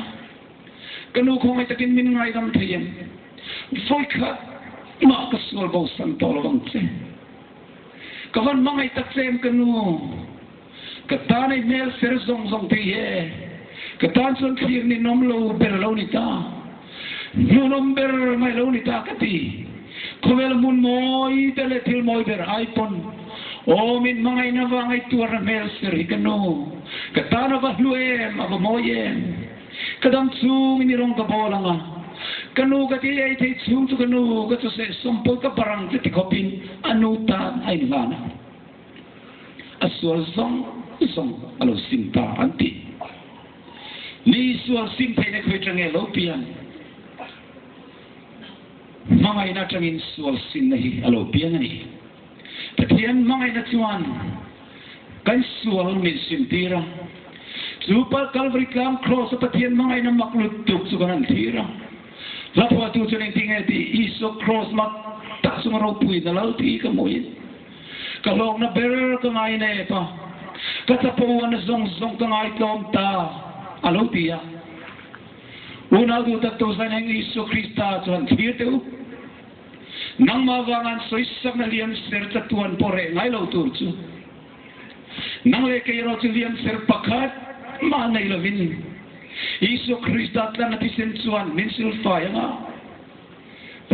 Speaker 1: kanu khoi takin min ngai dam thayem foi kha ma ka sol bo san to lo wang che kawan mangai tak sem kanu kata ni mel ser zong ti ye kata son khir ni nom lo ber lo ni ta nom ber mai lo ni ta kati kovel mun moi tele til moi ber iPhone o min mangai na wangai tuar mel ser ikano kata na ba luem aba moyem kadam chung ni rong ka bolanga kanu kati ai thei chung tu kanu ka tu se sompol ka parang ti kopin anuta ai ngana aswal song alo simpa anti ni sual simpa ne khoi change lo pian mangai na changin sual sin nahi alo pian ni pathian mangai na chuan kan sual min simpira super Calvary Camp cross pathian mangai na maklut tuk sukan tira lapwa tu chuan tingai ti iso cross mak tak sumaro pui na lau ti ka moin kalong na ber ka ngai ne pa katapuan na zong ka ngai tom ta alo tia una du ta to san ang iso Krista chuan thir teu nang mawangan soisak na liam ser tatuan pore ngai lo tur chu nang le kay ro chu liam ser pakhat ma nai lovin iso Krista tlan na tisen chuan min sil fa nga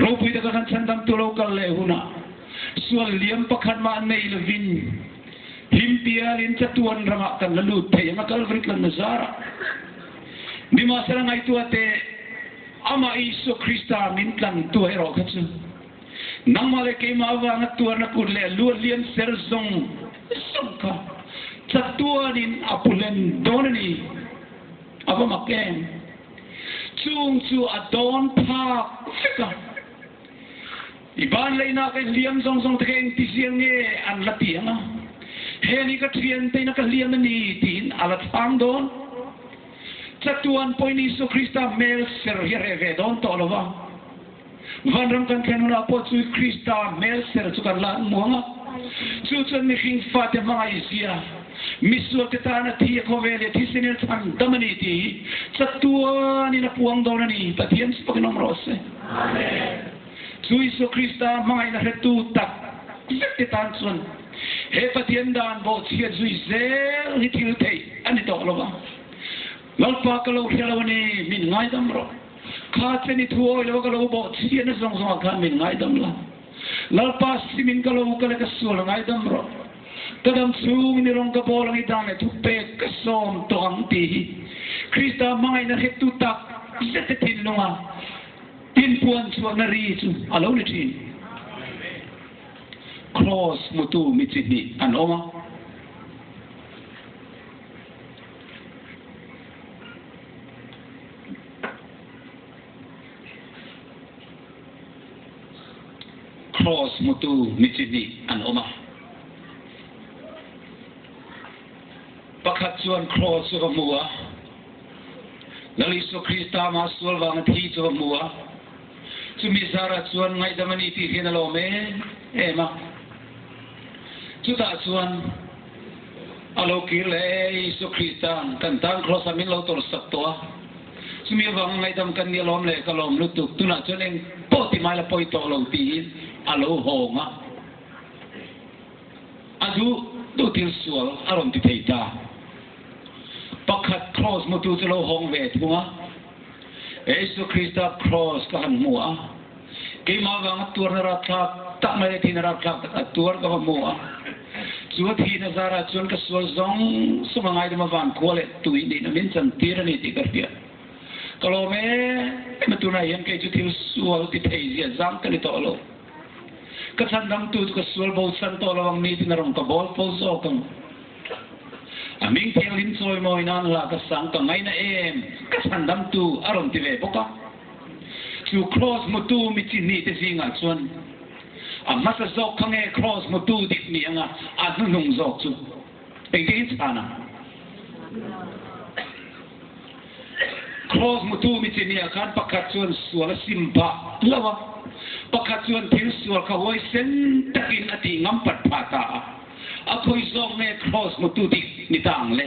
Speaker 1: ro pui da kan sandam tu lokal le huna sual liam pakhat ma nai lovin himpia in tatuan rama kan lalut thai nga Calvary lan nazara di masa ngai tu ate ama iso Krista min tlan tu hero khatsu nang malaki mawa nga tuan na kurle luar liam serzong songka tatuanin apulen donani apa makem chung chu adon pa fika iban leina kan liam zong tekeng tisiang nge an latianga he ni ka trian te na ka liam ni tin alat pang don tatuan poini so Krista mel ser hereve don tolova vanram kan kenuna po chu Krista mel ser chu kan la muanga chu chen ni khing fate mga isia misu ketana ti ko vele ti sinil tan damani ti tatuan ni na puang don ni pathian sa Panginoong rose amen chu iso Krista mga ina retu tak titan sun he pathian dan bo chi zu zel hitil thei ani to lova lalpa kalau hialawani min ngai damro khache ni thuo lo kalau bo chi na song kan min ngai dam la lalpa simin kalau kala ka sul ngai damro kadam chung ni rong ka bolang idang tu pe ka som to ang ti Krista mangai na hetu tak setetin lunga tin puan chuan na ri chu alo ni tin cross mutu mitini an oma cross mutu mitini an oma pakhat chuan cross ka mua laliso Krista ma sul wang thi chu mua chumi sara chuan ngai damani ti hinalo me ema chuta chuan alo kile iso Krista kan tang cross amin lo tor saktoa chumi wang ngai dam kan ni lom le kalom lutuk tuna chuan eng poti mai la poi to lo ti alo honga adu do til sual aron ti theita pakhat cross mutu chalo hong ve thunga Yesu Krista cross ka han mua ke ma wang tur na ra thak ta mai thi na ra thak ta tur ka mua chu thi na zara chun ka sual zong sumangai de ma van ko le tu ni na min chan tir ni ti ka pia kalau me matuna yan ke chu til sual ti thei zia zam ka ni to lo kasandam tu ka sual bo san to lawang ni tin rong ka bol po so kang aming tialin soy mo inan la ka sang ka ngai na em kasandam tu aron ti ve boka chu cross mo tu mi ti ni te singa chuan amma sa zok kang e cross mo tu dik ni anga adu nung zok chu ei ti tsana cross mo tu mi ti ni kan pakhat chuan sual simba lawa pakhat chuan thil sual ka hoi sen takin ati ngam pat phata akhoi zong ne cross mo tu dik ni tang le